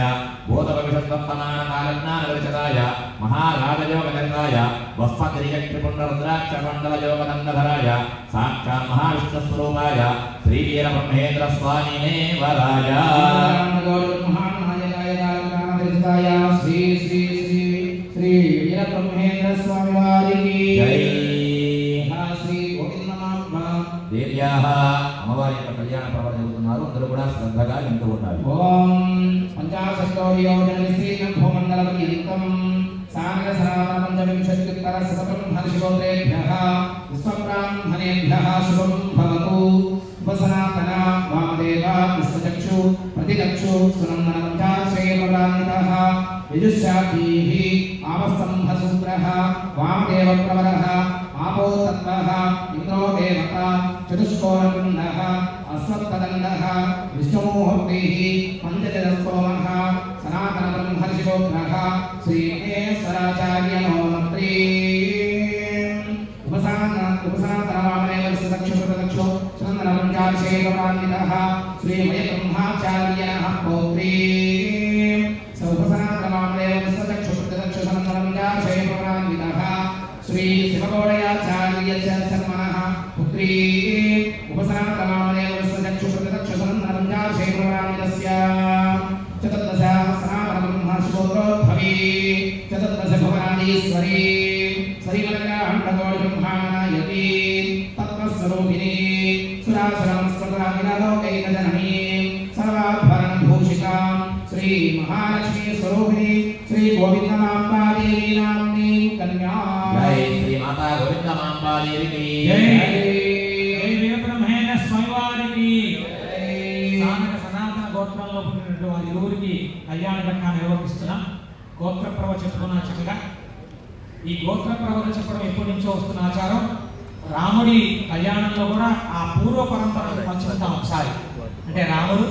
बोधभविष्यत्वर्तमानकालज्ञानविरचिताय महाराजयोगनिरताय वस्पतिरियक्षिपुण्डरुद्राक्षमण्डलयोगदण्डधराय साक्षात् महाविष्णुस्वरूपाय श्रीवीरब्रह्मेन्द्रस्वामिने वराय श्री श्री श्री श्री वीरब्रह्मेन्द्र स्वामी वारिकी जय श्री गोविंद नाम देव्याः अमवारी कल्याण प्रवर जరుగుతున్నారు అందరూ కూడా శ్రద్ధగా వింటూ ఉండాలి ओम पंचाशतोर्योजन विस्तीर्णं भूमण्डलपर्यन्तं सागर सनातन पंचविंशत्युत्तर शतब्रह्मर्षिगोत्रेभ्यः विश्वब्राह्मणेभ्यः शुभं भवतु उपसनातन वामदेव विश्वचक्षु प्रतिचक्षु सुनन्दन पंचाशेयप्रदानितः यजुश्चातीः आवस्तम्भसूत्रः वामदेवप्रवरः आपो तत्त्वः इन्द्रो देवता चतुष्कोणकुण्डः अश्वत्थदण्डः विष्णुमूर्तिः पञ्चजलस्तोमः सनातनब्रह्मर्षिगोत्रः श्रीमहेश्वराचार्यनो मंत्री उपसानवामदेवस्य सुनन्दनपञ्चाशेयप्रदानितः श्रीमयब्रह्माचार्यः पौत्री श्री शिवगौड़याचार्यस्य शर्मणः पुत्री उपसनातनवामदेव विश्वचक्षुप्रत्यक्षसनन्दनपञ्चाशेयप्रदानितस्य चतुर्दश सनातनब्रह्मर्षिगोत्रोद्भवी चतुर्दश भुवनाधीश्वरी श्रीमलकाण्डकोटिब्रह्माण्डनायकी तत्त्वस्वरूपिणी सुरासुरंस्कृताखिललोकैकजननी सर्वाभरणभूषितां श्री महालक्ष्मी स्वरूपिणी श्री गोविंदमाम्बा देवी नाम्नी कन्या जय श्री माता गोविंदमाम्बा देवी की जय जय वीरब्रह्मेन्द्र स्वामी वारिकी సానక సనాతన గోత్రంలో పుట్టినటువంటి వారి ఇరువురికి కళ్యాణ ఘట్టాన్ని నిర్వహిస్తున్నాం. గోత్ర ప్రవ చెప్పుకున్న చక్కగా ఈ గోత్ర ప్రవలు చెప్పడం ఎప్పటి నుంచో వస్తున్న ఆచారం. రాముడి కళ్యాణంలో కూడా ఆ పూర్వ పరంపరను పంచుకుంటాం ఒకసారి. అంటే రాముడు,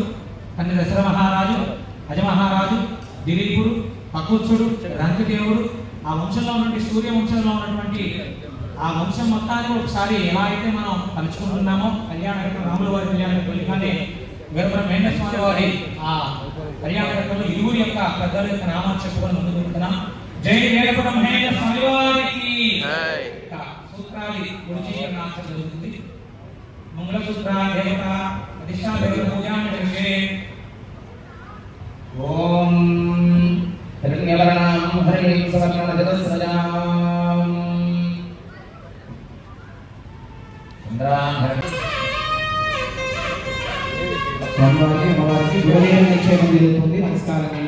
తండ్రి దశరథ మహారాజు, అజమహారాజు, దిలీపుడు, పకుత్సుడు, రంగదేవుడు, ఆ వంశంలో ఉన్నటువంటి సూర్య వంశంలో ఉన్నటువంటి ఆ వంశం మొత్తాన్ని ఒకసారి ఎలా అయితే మనం తలుచుకుంటున్నామో కళ్యాణ ఘట్టం రాముల వారి కళ్యాణ ఘట్టంలోనే వీరబ్రహ్మేంద్ర స్వామి వారి ఆ కళ్యాణ ఘట్టంలో ఇరువురి యొక్క పెద్దల యొక్క నామాలు చెప్పుకొని ముందుకు వెళ్తున్నాం. జై వీరబ్రహ్మేంద్ర స్వామి వారికి సూత్రాలు గురించి నాశనం జరుగుతుంది. మంగళసూత్ర దేవత ప్రతిష్టా దేవత పూజా నిర్వహించే ओम हिरण्यवर्णां हरिणीं सवर्णनजतस्रजां स्वामी अमवारी गोविंद निक्षेपం జరుగుతుంది. నమస్కారం అండి.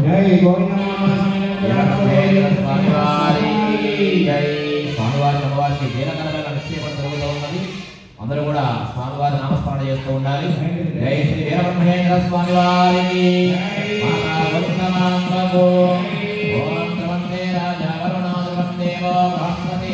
జై గోవిందనామాయ స్వామివారి జై స్వామివారి అమ్మవారికి జీలకర్రల నిక్షేపం జరుగుతూ ఉన్నది. అందరూ కూడా స్వామివారి నామస్మరణ చేస్తూ ఉండాలి. జై శ్రీ వీరబ్రహ్మేంద్ర స్వామివారికి మాతా గోవిందమాంబకు ఓం త్రవందే రాజా వరుణాది వందేవో బృహస్పతి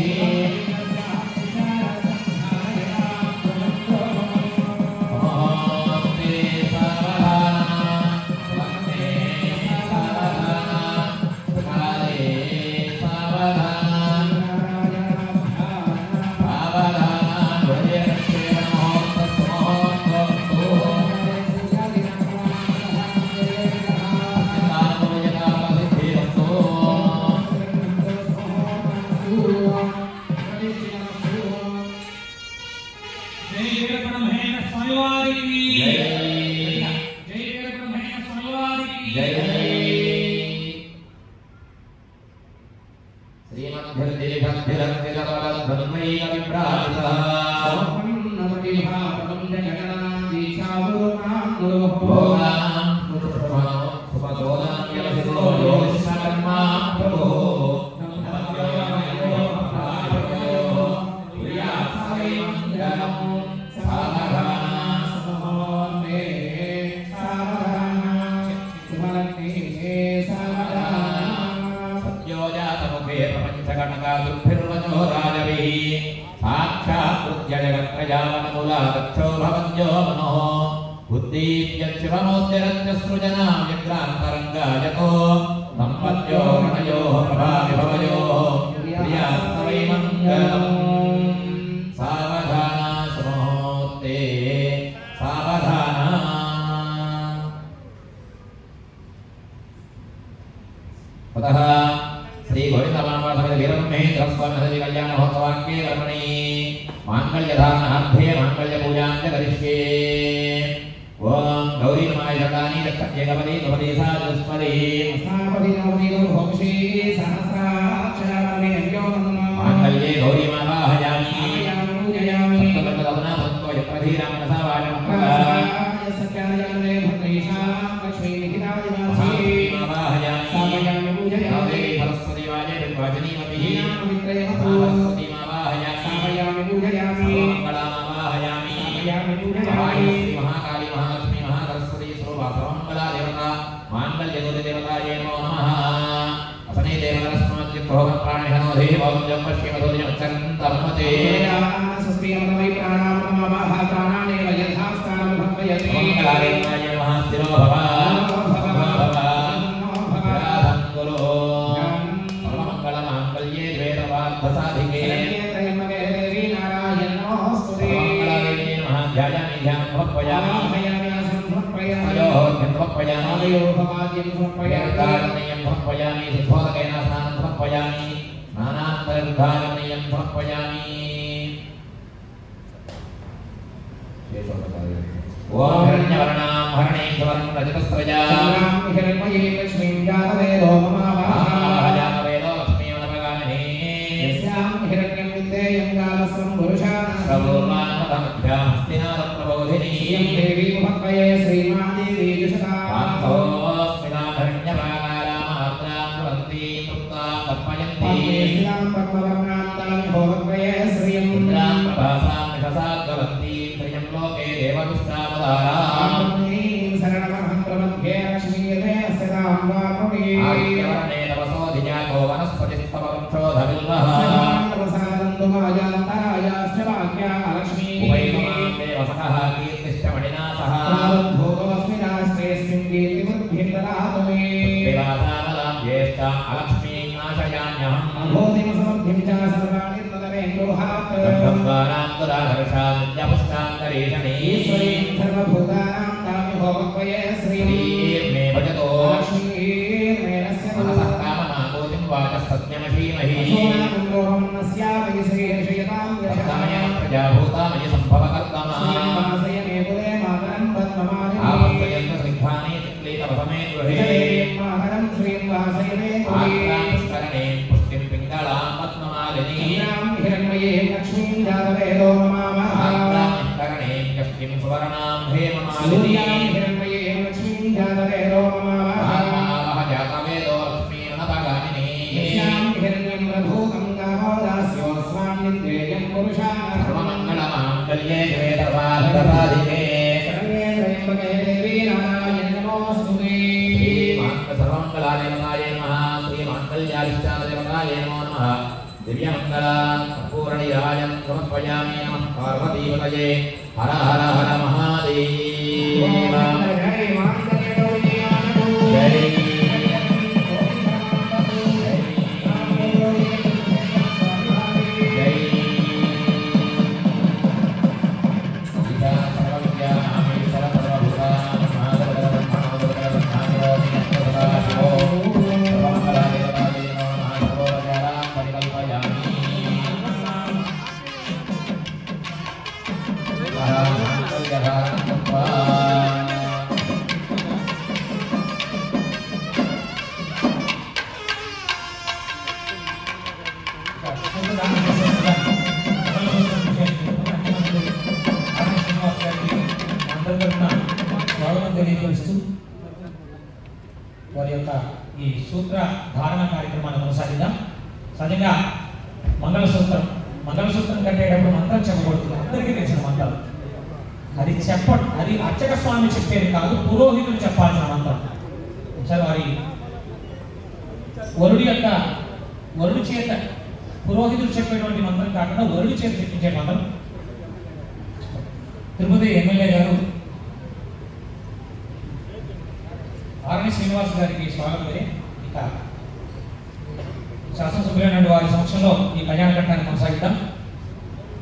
సాక్షాత్కృత్య జగత్రయావనమూలాదక్షో భవద్యో మనో ఉద్దీప్యశివమోద్యరత్య సృజనా వ్యగ్రాంతరంగాయతో సంపద్యో గణయో ప్రభావిభవయో ప్రియాస్తవై మంగళం సావధాన సమోస్తే సావధాన ततः श्री गोविंदमानवासमेत वीरब्रह्मेन्द्र स्वामी कल्याण महोत्सवाख्ये कर्मणि मांगल्यधारणार्थे मांगल्यपूजां च करिष्ये ओम गौरी नमाय जटानि दक्षेकपदी गपदी सा दुष्पदी स्थापति नवति भोक्षी सहस्राक्षरामि योगम् मांगल्ये गौरी मावाहयामि पूजयामि सप्तकल्पना भक्तो यत्रधीरां रसावायं सत्यानन्दे भद्रेशा लक्ष्मी निहितादिवासी मावाहयामि स्थापयामि पूजयामि सरस्वती वाजे विद्वाजनीमतिः वित्रयमतो सरस्वती मावाहयामि स्थापयामि पूजयामि सर्वमङ्गला मावाहयामि स्थापयामि पूजयामि महाकाली महालक्ष्मी महासरस्वती स्वरूपा सर्वमङ्गला देवता माङ्गल्यगौरी देवतायै नमो नमः असने देवतरस्माच्चित्तोहं प्राणिहनोधे भवं पश्येमधोर्यमच्चन्तमते स्वस्तियमनमयि प्राणामनमः प्राणानेव यथास्थानं भक्तयति मङ्गलादेवाय नमः स्थिरो भव सर्वमङ्गलमाङ्गल्ये द्वैतवार्थसाधिके देवी नारायण नमोस्तुते मङ्गलादेवी नमः ध्यायामि ध्यानं समर्पयामि समर्पयामि समर्पयामि समर्पयामि समर्पयामि शुद्धोदकेन स्नानं समर्पयामि स्नानान्तरशुद्धागमनीयं समर्पयामि ओम हिरण्यवर्णां हरणेश्वरं रजतस्रजां हिरण्मयी लक्ष्मीं जातवेदो महाभाजातवेदो लक्ष्मीमनपगामिनी यस्यां हिरण्यं विद्येयं कालस्वं पुरुषाणां सर्वोर्वान्मदमभ्यां हस्तिनादप्रबोधिनी देवी भक्तये श्रीमादेवी जुषता पार्थोऽस्मिनां हिरण्यपाकारामार्द्रां तुरन्ती तृप्तां तर्पयन्ती स्थिरां पद्मवर्णान्तां भोगत्वये श्रियं इन्द्रां प्रभासां निशसाद्गवन्ती प्रियं लोके देवदुष्टावताराम् शरणमहं प्रमध्ये लक्ष्मीयते स्थितां वा प्रवी आदित्यवर्णे तपसोऽधिजातो वनस्पतिस्तव वृक्षोधविल्वः प्रसादन्तुमाजान्तायाश्च वाक्या लक्ष्मी उपैतमां देवसखः कीर्तिश्च मणिना सह भोगोऽस्मि राष्ट्रेऽस्मिन् कीर्तिवृद्धिं ददातु मे देवासामलां ज्येष्ठां अलक्ष्मीं नाशयाम्यहम् अभूतिमसमृद्धिं च सर्वाणि तदवेन्दोहात् गन्धद्वारां दुराधर्षां विद्यापुष्टां करीषणी ईश्वरीं सर्वभूतानां तामि भोगत्वये श्रीर्मे भजतो लक्ष्मीर्मेणस्य मनसः कामनाकोतिं वाचः सत्यमशीमहि सोनामुल्लोहं नस्यावै श्रीर्षयतां सप्तमया यशः प्रजाभूतामयि सम्भवकर्तमा श्रीनिवासय मे कुले मातरं पद्ममालिनी आपस्तयन्त सिद्धानि चिक्लीतवसमे गृहे मातरं श्रीनिवासय मे कुले आक्रां पुष्करणे पुष्टिं पिङ्गलां पद्ममालिनी ीनां हिरण्मये लक्ष्मीं जातवेदो ममावः आक्रां पुष्करणे कष्टिं सुवर्णां हेममालिनी सूर्यां हिरण्मये लक्ष्मीं जातवेदो ममावः महाभावः जातवेदो लक्ष्मीर्नपगामिनी यस्यां हिरण्यं प्रभूतं गावो दास्योऽस्मान्निन्द्रेयं पुरुषाः सर्वमङ्गलमाङ्गल्ये शिवे सर्वार्थसाधिके शरण्ये त्र्यम्बके देवी नारायण नमोऽस्तुते सर्वमङ्गलादेवताय नमः श्रीमाङ्गल्याधिष्ठानदेवताय नमो नमः दिव्यमङ्गलां सम्पूर्णनिराजं समर्पयामि नमः पार्वतीपतये हर हर हर महादेव जय తెలియజేస్తూ వారి యొక్క ఈ సూత్ర ధారణ కార్యక్రమాన్ని కొనసాగిద్దాం. సహజంగా మంగళసూత్రం కట్టేటప్పుడు మంత్రం చెప్పబడుతుంది. అందరికీ తెలిసిన మంత్రం అది అర్చక స్వామి చెప్పేది కాదు, పురోహితులు చెప్పాల్సిన మంత్రం. ఒకసారి వారి వరుడి చేత పురోహితులు చెప్పేటువంటి మంత్రం కాకుండా వరుడు చేతి చెప్పించే మంత్రం తిరుపతి ఎమ్మెల్యే గారు ఆర్ఎన్ శ్రీనివాస్ గారికి స్వాగతమే. ఇక శాసనసభ్యులైన వారి సమక్షంలో ఈ కళ్యాణ ఘట్టాన్ని కొనసాగిద్దాం.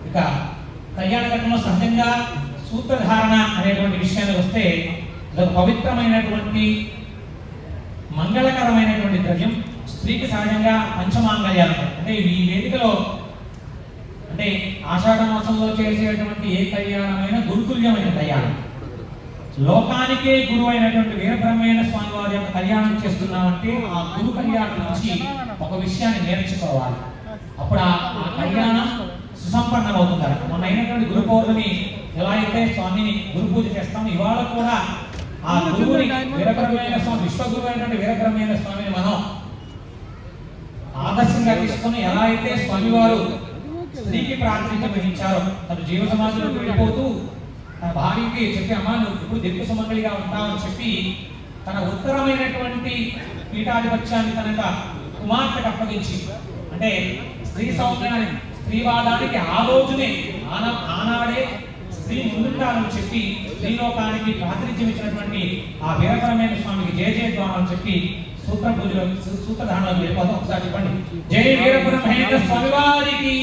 ఇక కళ్యాణ ఘట్టంలో సహజంగా సూత్రధారణ అనేటువంటి విషయానికి వస్తే ఇదొక పవిత్రమైనటువంటి మంగళకరమైనటువంటి ద్రవ్యం. స్త్రీకి సహజంగా పంచమాంగళ్యాలు అంటే ఈ వేదికలో అంటే ఆషాఢ మాసంలో చేసేటువంటి ఏ కళ్యాణమైనా గురుతుల్యమైన కళ్యాణం. లోకానికే గురువు అయినటువంటి వీరబ్రహ్మేంద్ర స్వామి వారి యొక్క కళ్యాణం చేస్తున్నామంటే ఆ గురు కళ్యాణం నుంచి ఒక విషయాన్ని నేర్చుకోవాలి. అప్పుడు ఆ కళ్యాణం సుసంపన్నం అవుతుందట. మొన్న అయినటువంటి గురు పౌర్ణమి ఎలా అయితే స్వామిని గురు పూజ చేస్తాం, ఇవాళ కూడా ఆ గురువుని వీరబ్రహ్మేంద్ర స్వామి విశ్వగురు అయినటువంటి వీరబ్రహ్మేంద్ర స్వామిని మనం ఆదర్శంగా తీసుకుని ఎలా అయితే స్వామివారు స్త్రీకి ప్రాతినిధ్యం వహించారో, తన జీవ సమాజంలోకి వెళ్ళిపోతూ తన భార్యకి చెప్పి అమ్మా నువ్వు ఇప్పుడు దిక్కు సుమంగళిగా ఉంటావని చెప్పి తన ఉత్తరమైనటువంటి పీఠాధిపత్యాన్ని తన కుమార్తెకు అప్పగించి అంటే స్త్రీ సౌందర్యాన్ని స్త్రీవాదానికి ఆ రోజునే ఆనాడే స్త్రీ ముందుండాలని చెప్పి స్త్రీలోకానికి ప్రాతినిధ్యం ఇచ్చినటువంటి ఆ వీరబ్రహ్మేంద్ర స్వామికి జయ జయద్వారం అని చెప్పి సూత్ర పూజలో సూత్రధారణలో వెళ్ళిపోతాం. ఒకసారి చెప్పండి, జై వీరబ్రహ్మేంద్ర స్వామి వారికి,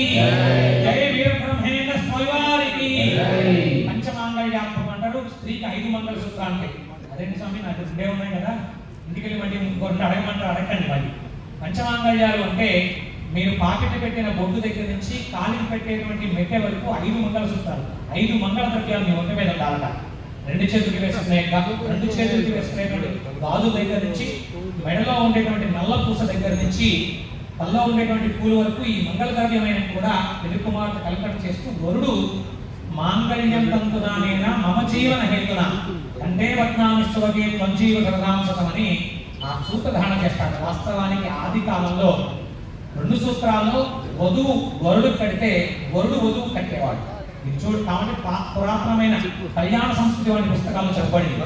జై వీరబ్రహ్మేంద్ర స్వామి వారికి. పంచమాంగళ్యాత్మకం అంటారు. స్త్రీకి 5 మంగళ సూత్రాలు ఉంటాయి. అదేంటి స్వామి నాకు రెండే ఉన్నాయి కదా, ఇంటికి వెళ్ళి మళ్ళీ ఇంకొకటి అడగమంటారు, అడగండి. మళ్ళీ పంచమాంగళ్యాలు అంటే మీరు పాకెట్ పెట్టిన బొడ్డు దగ్గర నుంచి కాలికి పెట్టేటువంటి మెట్టె వరకు 5 మంగళ సూత్రాలు, 5 మంగళ ద్రవ్యాలు మీ ఒంటి మీద ఉండాలట. 2 చేతులకి వేసుకునే 2 చేతులకి వేసుకునేటువంటి బాలు దగ్గర నుంచి మెడలో ఉండేటువంటి నల్ల పూస దగ్గర నుంచి తల్లో ఉండేటువంటి పూలు వరకు ఈ మంగళ ద్రవ్యమైన కూడా పెళ్లి కుమార్తె కల్పన చేస్తూ వరుడు మాంగళ్యం తంతునానేనా మమ జీవన హేతున అంటే వత్నామిశ్వగే త్వంజీవ సరదాంశతమని ఆ సూత్రధారణ చేస్తాడు. వాస్తవానికి ఆది కాలంలో 2 సూత్రాల్లో వధువు వరుడు కడితే వరుడు వధువు కట్టేవాడు. ఇది చూడు కాబట్టి పురాతనమైన కళ్యాణ సంస్కృతి వంటి పుస్తకాల్లో చెప్పబడింది.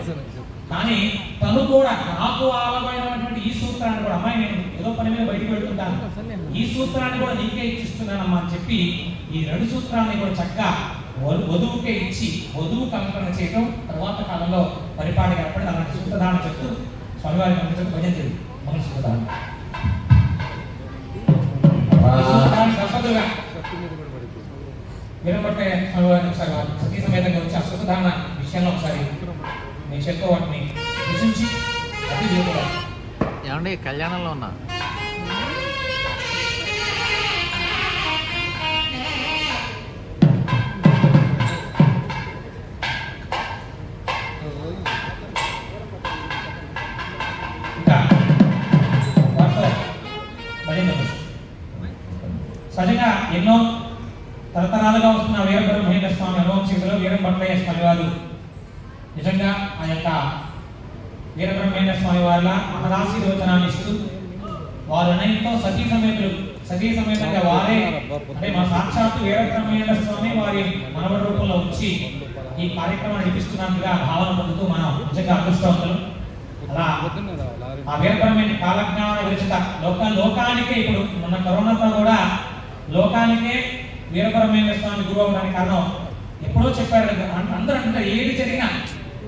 కానీ తను కూడా నాకు ఆలమైనటువంటి ఈ సూత్రాన్ని కూడా అమ్మాయి నేను ఏదో పని మీద బయటకు వెళ్తుంటాను, ఈ సూత్రాన్ని కూడా నీకే ఇచ్చిస్తున్నానమ్మా అని చెప్పి ఈ 2 సూత్రాన్ని కూడా చక్కగా వధువుకే ఇచ్చి వధువు కల్పన చేయడం తర్వాత కాలంలో పరిపాటి ఏర్పడి అలాంటి సూత్రధారణ చెప్తూ స్వామివారి పంపించడం భజన జరిగింది. మన సూత్రధారణ దంపతులుగా వీరపట్ల స్వామివారిని ఒకసారి సతీ సమేతంగా వచ్చి ఆ సూత్రధారణ విషయంలో ఒకసారి నేను చెప్తూ వాటిని విసించి అది ఏమండి కళ్యాణంలో ఉన్నా సహజంగా ఎన్నో తరతరాలుగా వస్తున్న వీరబ్రహ్మేంద్ర స్వామి అనువంశికులు వీరభట్లయ్య స్వామి వారు నిజంగా ఆ యొక్క వీరబ్రహ్మేంద్ర స్వామి వారిలా మహదాశీర్వచనాన్ని ఇస్తూ వారు అన్నింటితో సతీ సమేతంగా వారే అంటే మా సాక్షాత్తు వీరబ్రహ్మేంద్ర స్వామి వారి మనవడి రూపంలో వచ్చి ఈ కార్యక్రమాన్ని నడిపిస్తున్నట్టుగా భావన పొందుతూ మనం నిజంగా అదృష్టవంతులు. అలా ఆ వీరబ్రహ్మేంద్ర కాలజ్ఞాన విరచిత లోకానికే ఇప్పుడు మన కరోనాతో కూడా లోకానికే వీరబ్రహ్మేంద్ర స్వామి గురువు అవడానికి కారణం ఎప్పుడో చెప్పారు. అందరూ అంటారు ఏది జరిగినా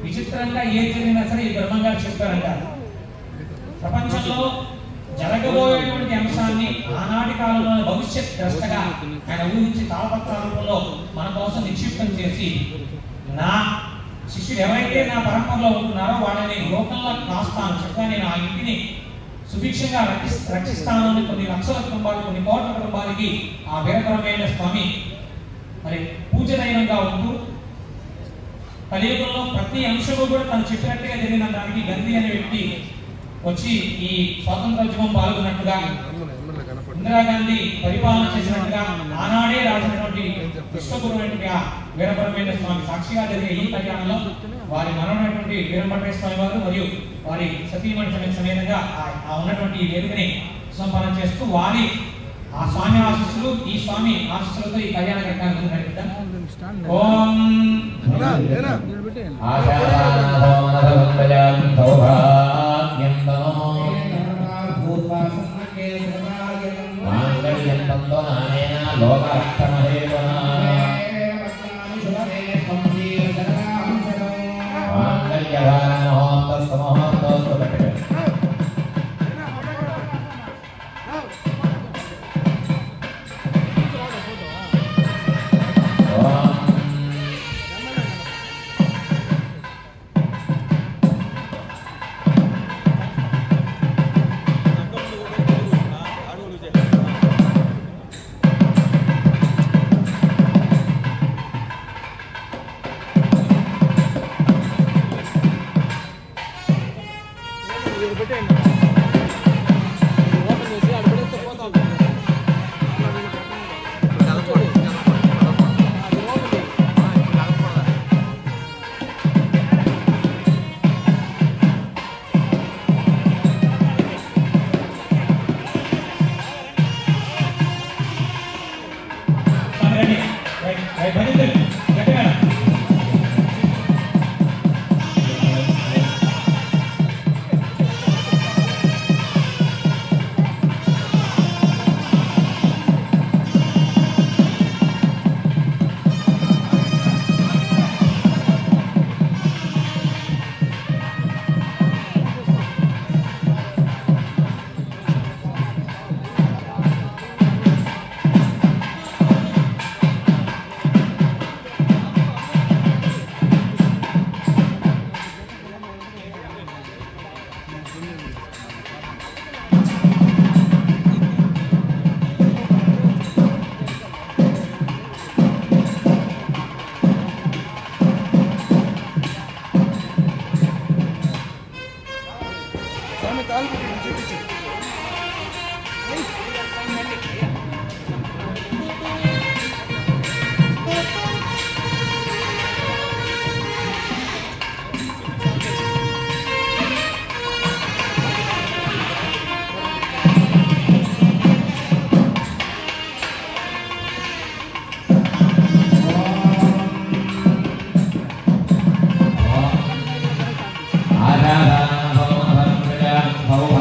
విచిత్రంగా ఏది జరిగినా సరే ఈ బ్రహ్మంగారు చెప్పారంటారు. ప్రపంచంలో జరగబోయేటువంటి అంశాన్ని ఆనాటి కాలంలో భవిష్యత్ ద్రష్టగా ఆయన ఊహించి తాళపత్రాల రూపంలో మన కోసం నిక్షిప్తం చేసి నా శిష్యుడు ఎవరైతే నా పరంపరలో ఉంటున్నారో వాళ్ళని లోకంలో కాస్తాను చెప్పగా నేను ఆ ఇంటిని సుభిక్షంగా రక్షిస్తాను అని కొన్ని లక్షల కుటుంబాలు కొన్ని కోట్ల కుటుంబాలకి ఆ వీరబ్రహ్మేంద్ర స్వామి మరి పూజనీయంగా ఉంటూ కలియుగంలో ప్రతి అంశము కూడా తను చెప్పినట్టుగా జరిగిన దానికి గంధి అనే వ్యక్తి వచ్చి ఈ స్వాతంత్రోద్యమం పాల్గొన్నట్టుగా ఇందిరాగాంధీ పరిపాలన చేసినట్టుగా ఆనాడే రాసినటువంటి విశ్వగురువైనటువంటి వీరబ్రహ్మేంద్ర స్వామి సాక్షిగా జరిగే ఈ కళ్యాణంలో వారి మనమైనటువంటి వీరభట్లయ్య స్వామి వారు మరియు వారి సతీమణి సమేతంగా ఆ ఉన్నటువంటి ఈ వేదికని సంపన్నం చేస్తూ వారి ఆ స్వామి ఆశీస్సులు ఈ స్వామి ఆశీస్సులతో ఈ కళ్యాణ ఘట్టాన్ని ముందు నడిపిద్దాం. ఓం आधारा भव भद्रया भव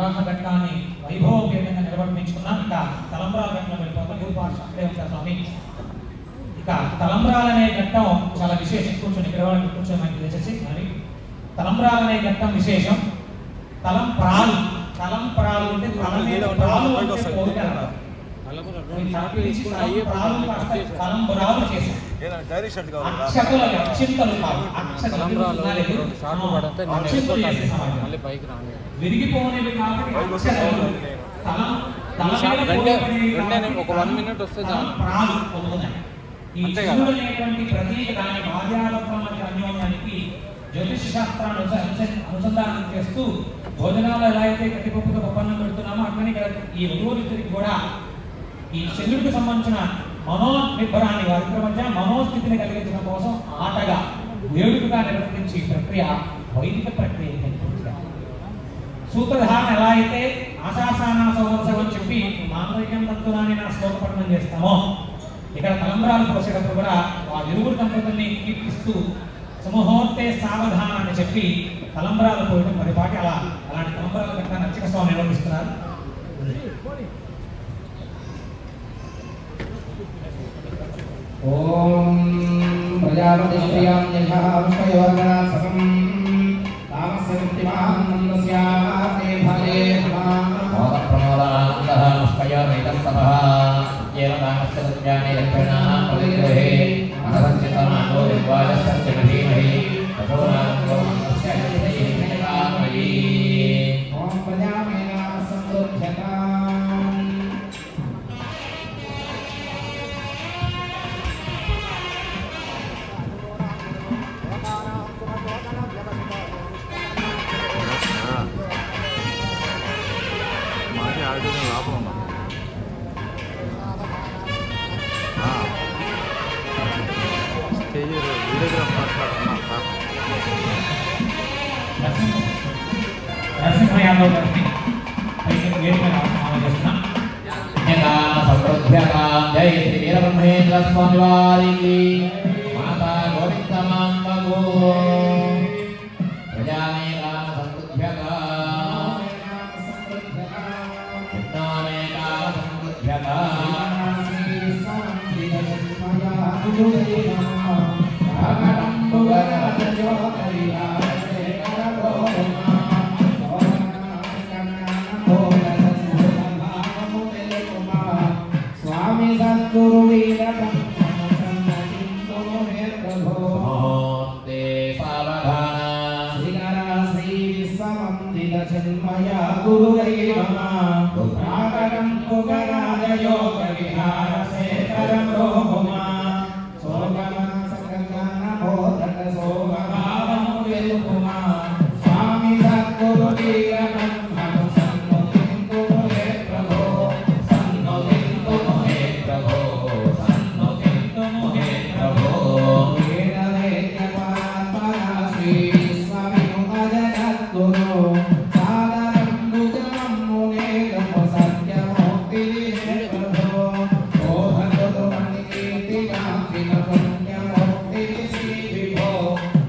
వరాహ ఘట్టాన్ని వైభవపేతంగా నిర్వర్తించుకున్నాం. ఇక తలంబ్రాల ఘట్టంలో వెళ్ళిపోతాం. గురు పాఠ అక్కడే ఉంటారు స్వామి. ఇక తలంబ్రాలనే ఘట్టం చాలా విశేషం. కూర్చొని ఇక్కడ వాళ్ళకి కూర్చొని మనకి తెచ్చేసి మరి తలంబ్రాలనే ఘట్టం విశేషం. తలంప్రాలు అంటే తల మీద ప్రాలు అంటే కోరిక అర్థం. తలంబ్రాలు చేశాం. అక్షతలు అక్షింతలు కాదు, అక్షింతలు చేసే సమాజం విరిగిపోనేవి కాబట్టి అక్షతలు ఒక 1 minute వస్తే ప్రాలు పొందుతున్నాయి. ఈ శివుడు అనేటువంటి ప్రతీక దాని భార్యాభర్తల మధ్య అన్యోన్యానికి జ్యోతిష శాస్త్రాన్ని అనుసంధానం చేస్తూ భోజనాలు ఎలా అయితే కట్టిపప్పుతో పప్పన్నం పెడుతున్నామో అట్లనే ఈ వధువులిద్దరికి కూడా ఈ శల్యుడికి సంబంధించిన మనోనిబ్బరాన్ని వారి మధ్య మనోస్థితిని కలిగించడం కోసం ఆటగా వేడుకగా నిర్వర్తించే ప్రక్రియ వైదిక ప్రక్రియ. సూత్రధారణ ఎలా అయితే ఆశాసానా సౌవత్సవం అని చెప్పి మాంగళ్యం తత్వాన్ని నా శ్లోకపఠనం చేస్తామో ఇక్కడ తలంబ్రాలు పోసేటప్పుడు కూడా ఆ ఇరువురు దంపతుల్ని కీర్తిస్తూ సుముహూర్తే సావధాన అని చెప్పి తలంబ్రాలు పోయడం పరిపాటి అలాంటి తలంబ్రాల ఘట్టాన్ని అర్చక స్వామి నిర్వహిస్తున్నారు. ఓం ప్రజాపతి శ్రియాం యథా విశ్వయోగనాథ్ సకం తామస్య ముక్తిమానందస్యాతే ఫలే మోద ప్రమోదానందః ముష్కయోరేతస్తమః ఏవ తామస్య సత్యాని లక్షణానాం పరిగ్రహే అనవంచితమానో విద్వాజస్య ధీమహి తపోనానందో మనస్య యజ్ఞేకామయీ. ఓం ప్రజామేనా సంతుధ్యతాం. నరసింహ యాదవ్ గారిని వేడుకగా ఆహ్వానం చేస్తున్నాం. జై శ్రీ వీరబ్రహ్మేంద్ర స్వామి వారికి మాతా గోవిందమాంబగో ప్రజామేకా సమృద్ధ్యతా విష్ణామేకా సమృద్ధ్యతా స్వామి సద్గురు వీరబ్రహ్మ మహోత్తే సావధాన శ్రీ విశ్వమందిర జన్మయ గురువై నమః ప్రాకటం కుగరాజయోగ విహార శేఖరం రోమా సోగమ సంగన బోధక సోగభావము వెలుగుమా స్వామి సద్గురు వీరబ్రహ్మ సన్నుతింతు హే ప్రభో సన్నుతింతు హే ప్రభో సన్నుతింతు హే ప్రభో శ్రీ విశ్వవినుత జగద్గురు సాదరం గుజరం మునే సత్యమూర్తి హే ప్రభో ఓహదు మణికీర్తి కాంతిన పుణ్యమూర్తి శ్రీ విభో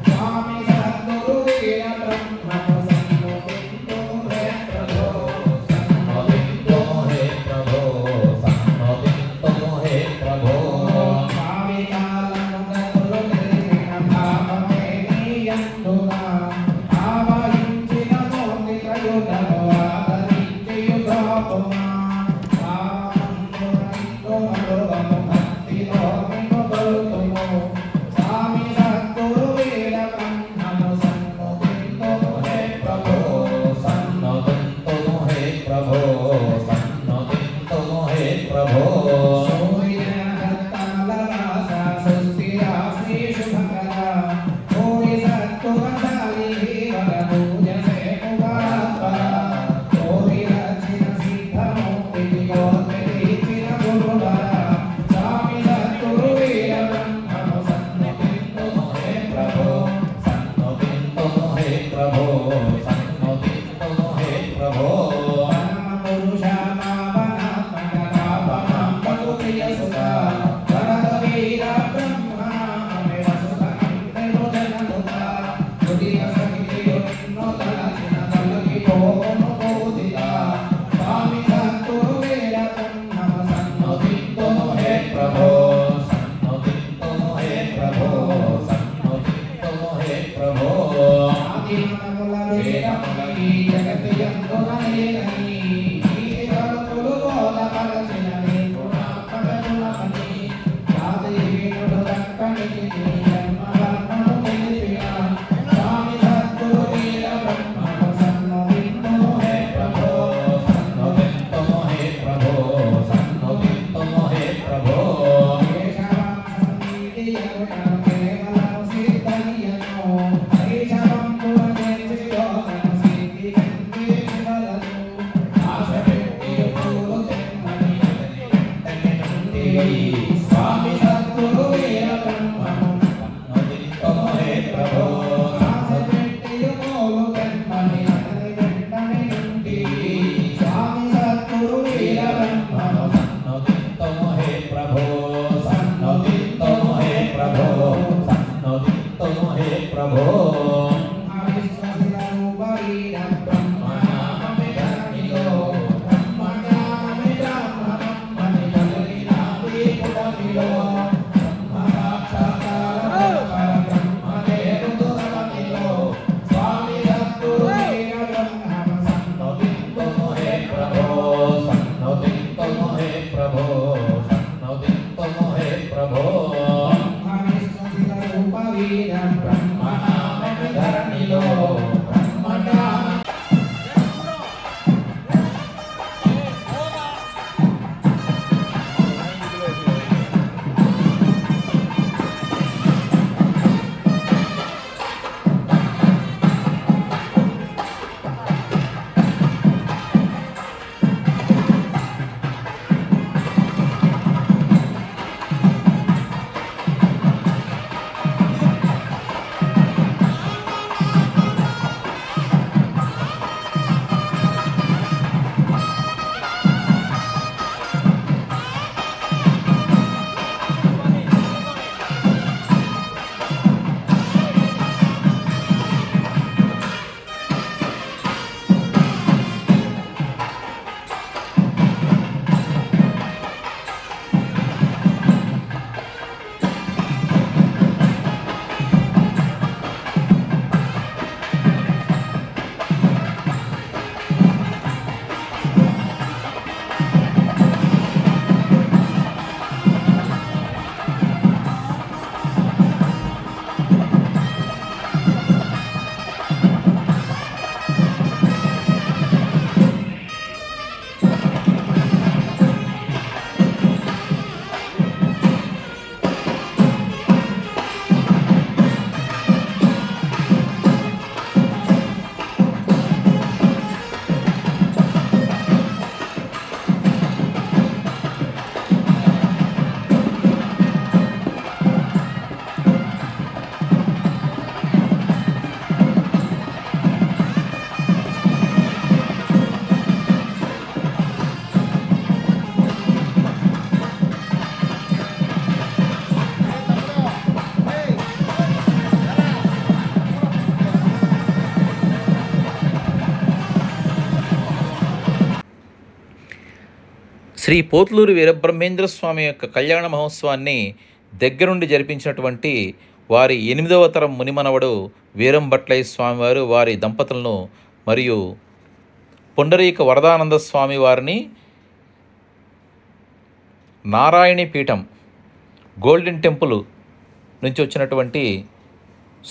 స్వామి సద్గురు వీరబ్రహ్మ సన్నుతింతు హే ప్రభో సన్నోదింతో హే ప్రభో సన్నోదింతో హే ప్రభో స్వామి కాలము గతులు తెలిపిన భావమే నీయందునా ఆవహించిన మోని కయుగను ఆదరించేయుగోపుమా భావమందున మరుగము భక్తిలో మిగులుతుము స్వామి సద్గురు వీరబ్రహ్మము సన్నుతింతు హే ప్రభో సన్నోదింతో హే ప్రభో సన్నోదింతో హే ప్రభో పురుష స్వామి సద్గురు వీర బ్రహ్మను సన్నోదింతుము హే ప్రభో సాసపెట్టియు మోగు జన్మని అతని వెంటనే నుండి స్వామి సద్గురు వీర బ్రహ్మను సన్నోదింతుము హే ప్రభో సన్నోదింతుము హే ప్రభో సన్నోదింతుము హే ప్రభో శ్రీ పోతులూరి వీరబ్రహ్మేంద్ర స్వామి యొక్క కళ్యాణ మహోత్సవాన్ని దగ్గరుండి జరిపించినటువంటి వారి 8వ తరం మునిమనవడు వీరంభట్లయ్య స్వామివారు వారి దంపతులను మరియు పుండరీక వరదానంద స్వామి వారిని నారాయణీ పీఠం గోల్డెన్ టెంపుల్ నుంచి వచ్చినటువంటి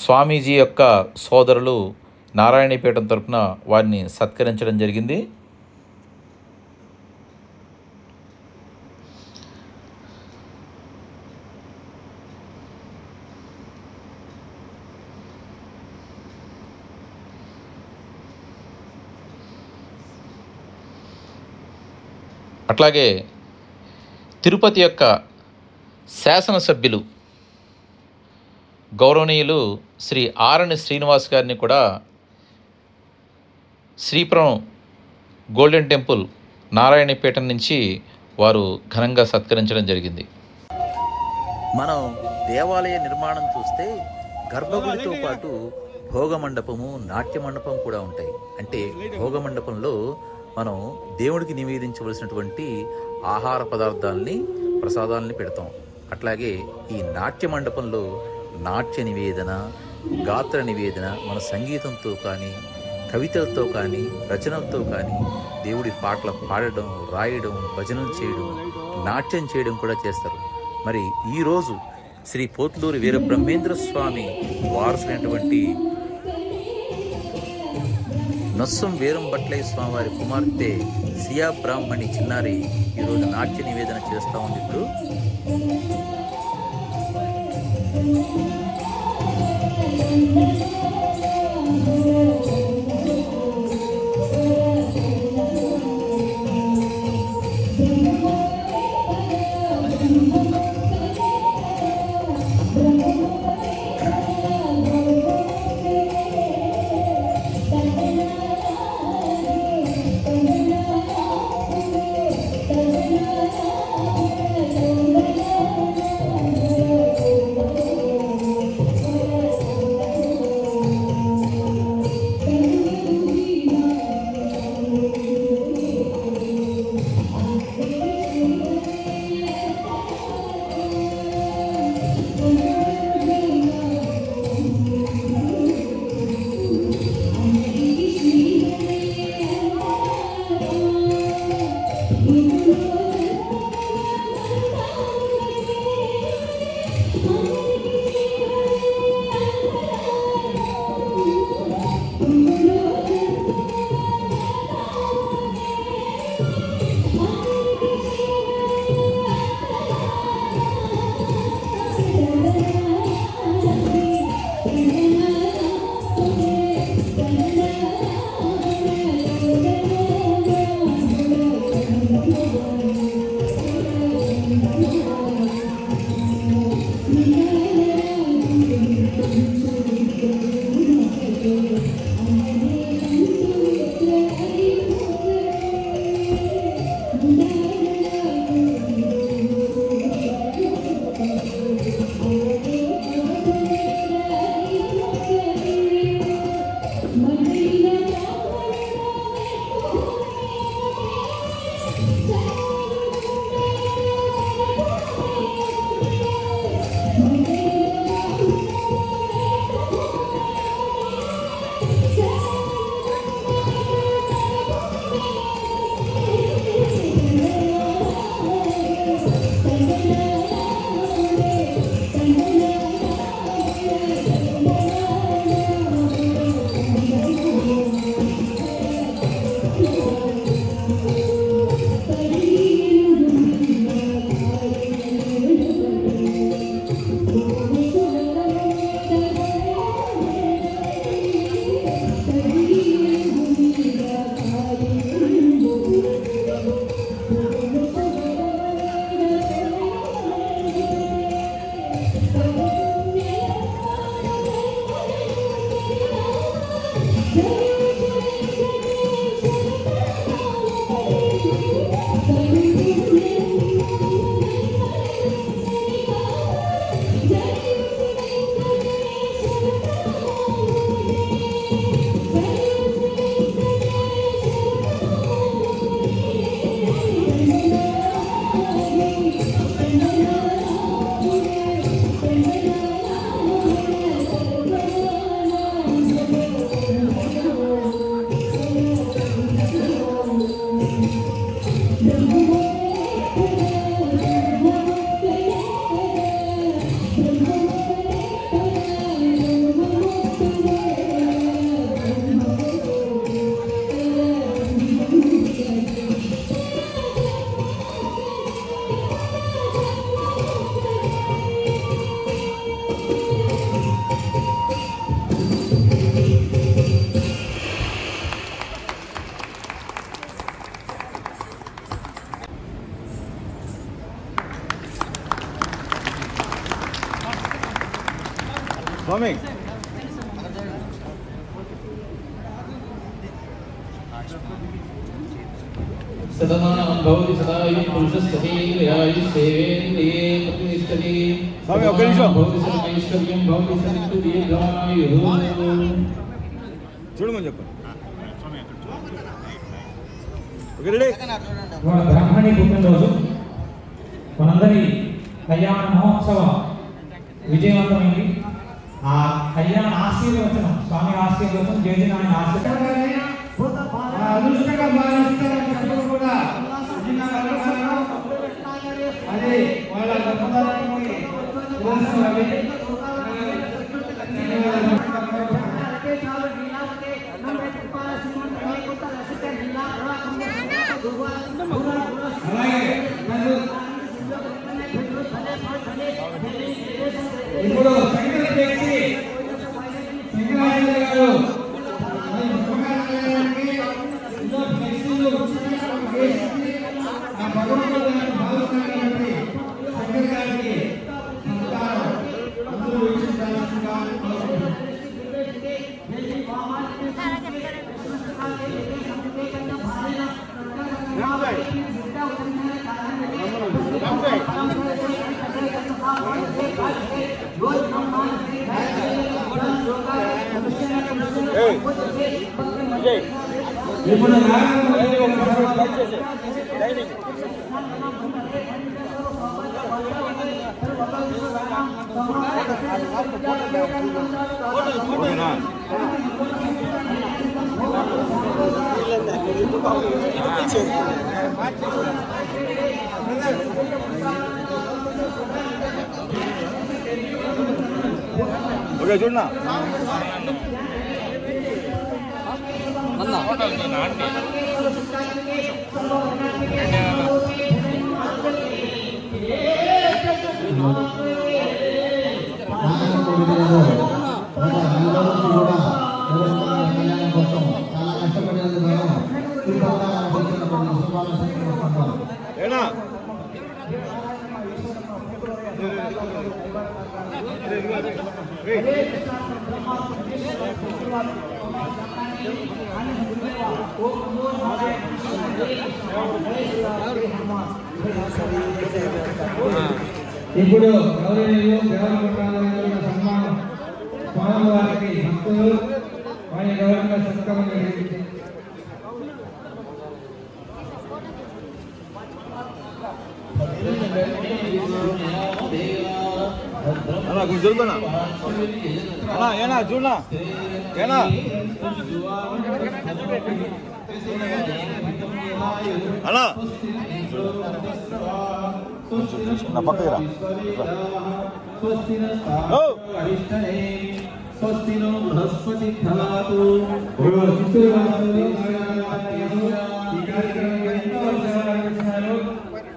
స్వామీజీ యొక్క సోదరులు నారాయణీ పీఠం తరపున వారిని సత్కరించడం జరిగింది. అట్లాగే తిరుపతి యొక్క శాసనసభ్యులు గౌరవనీయులు శ్రీ ఆరణి శ్రీనివాస్ గారిని కూడా శ్రీపురం గోల్డెన్ టెంపుల్ నారాయణపేట నుంచి వారు ఘనంగా సత్కరించడం జరిగింది. మనం దేవాలయ నిర్మాణం చూస్తే గర్భగుడితో పాటు భోగమండపము, నాట్య మండపం కూడా ఉంటాయి. అంటే భోగమండపంలో మనం దేవుడికి నివేదించవలసినటువంటి ఆహార పదార్థాలని, ప్రసాదాలని పెడతాం. అట్లాగే ఈ నాట్య మండపంలో నాట్య నివేదన, గాత్ర నివేదన మన సంగీతంతో కానీ, కవితలతో కానీ, రచనలతో కానీ దేవుడి పాటలు పాడడం, రాయడం, భజనలు చేయడం, నాట్యం చేయడం కూడా చేస్తారు. మరి ఈరోజు శ్రీ పోతులూరి వీరబ్రహ్మేంద్ర స్వామి వారసులైనటువంటి నొస్సం వీరంభట్లయ్య స్వామి వారి కుమార్తె సియా బ్రాహ్మణి చిన్నారి ఈరోజు నాట్య నివేదన చేస్తూ ఉంది. ఇప్పుడు స్వామి సదమానం భవతి సదాయు పురుషస్సహీర్యాయు సేవేంద్రియే ప్రతిష్టతి స్వామి ఒక్క నిమిషం భవతి సర్వైశ్వర్యం భవతి సరిత్తు దీర్ఘాయు చూడమని చెప్పండి. ఇవాళ బ్రాహ్మణి పుట్టినరోజు మనందరి కళ్యాణ మహోత్సవం విజయవంతమైంది. ఆ కళ్యాణ ఆశీర్వచనం, స్వామి ఆశీర్వచనం, జయజనాని ఆశీర్వచనం అదృష్టంగా భావిస్తారు కూడా అదే వాళ్ళ గొప్పతనాన్ని ఇప్పుడు సంగతి చేసి శంకరాచార్య గారు ఇప్పుడు ఓకే చూడనా ఏనా ఇప్పుడు గౌరవనీయులు దేవరపట్ల సన్మానం స్వామివారికి భక్తులు ఆయన గౌరవంగా సత్కారం జరిగింది. అన్నా కొంచెం జరుగుతున్నా అన్నా ఏనా చూడనా ఏనా అన్నా నా పక్కకి రా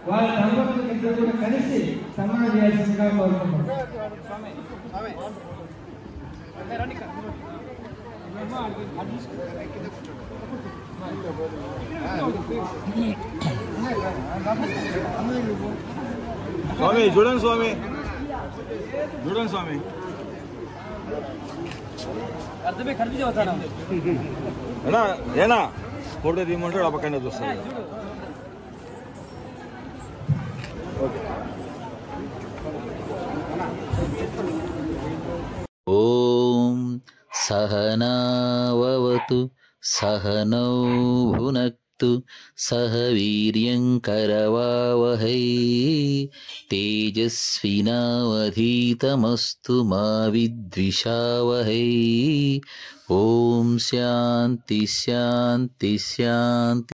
వారి దంపతులు కూడా కలిసి సన్మానం చేయాల్సిందిగా కోరుకుంటున్నాం. స్వామి చూడండి స్వామి చూడండి స్వామి ఏనా ఏనా ఫోటో తీయమంటాడు ఆ పక్కనే చూస్తాడు ఓం సహనావతు సహనౌ భునక్తు సహ వీర్యం కరవావహై తేజస్వినావధీతమస్తు మా విద్విషావహై. ఓం శాంతి శాంతి శాంతి.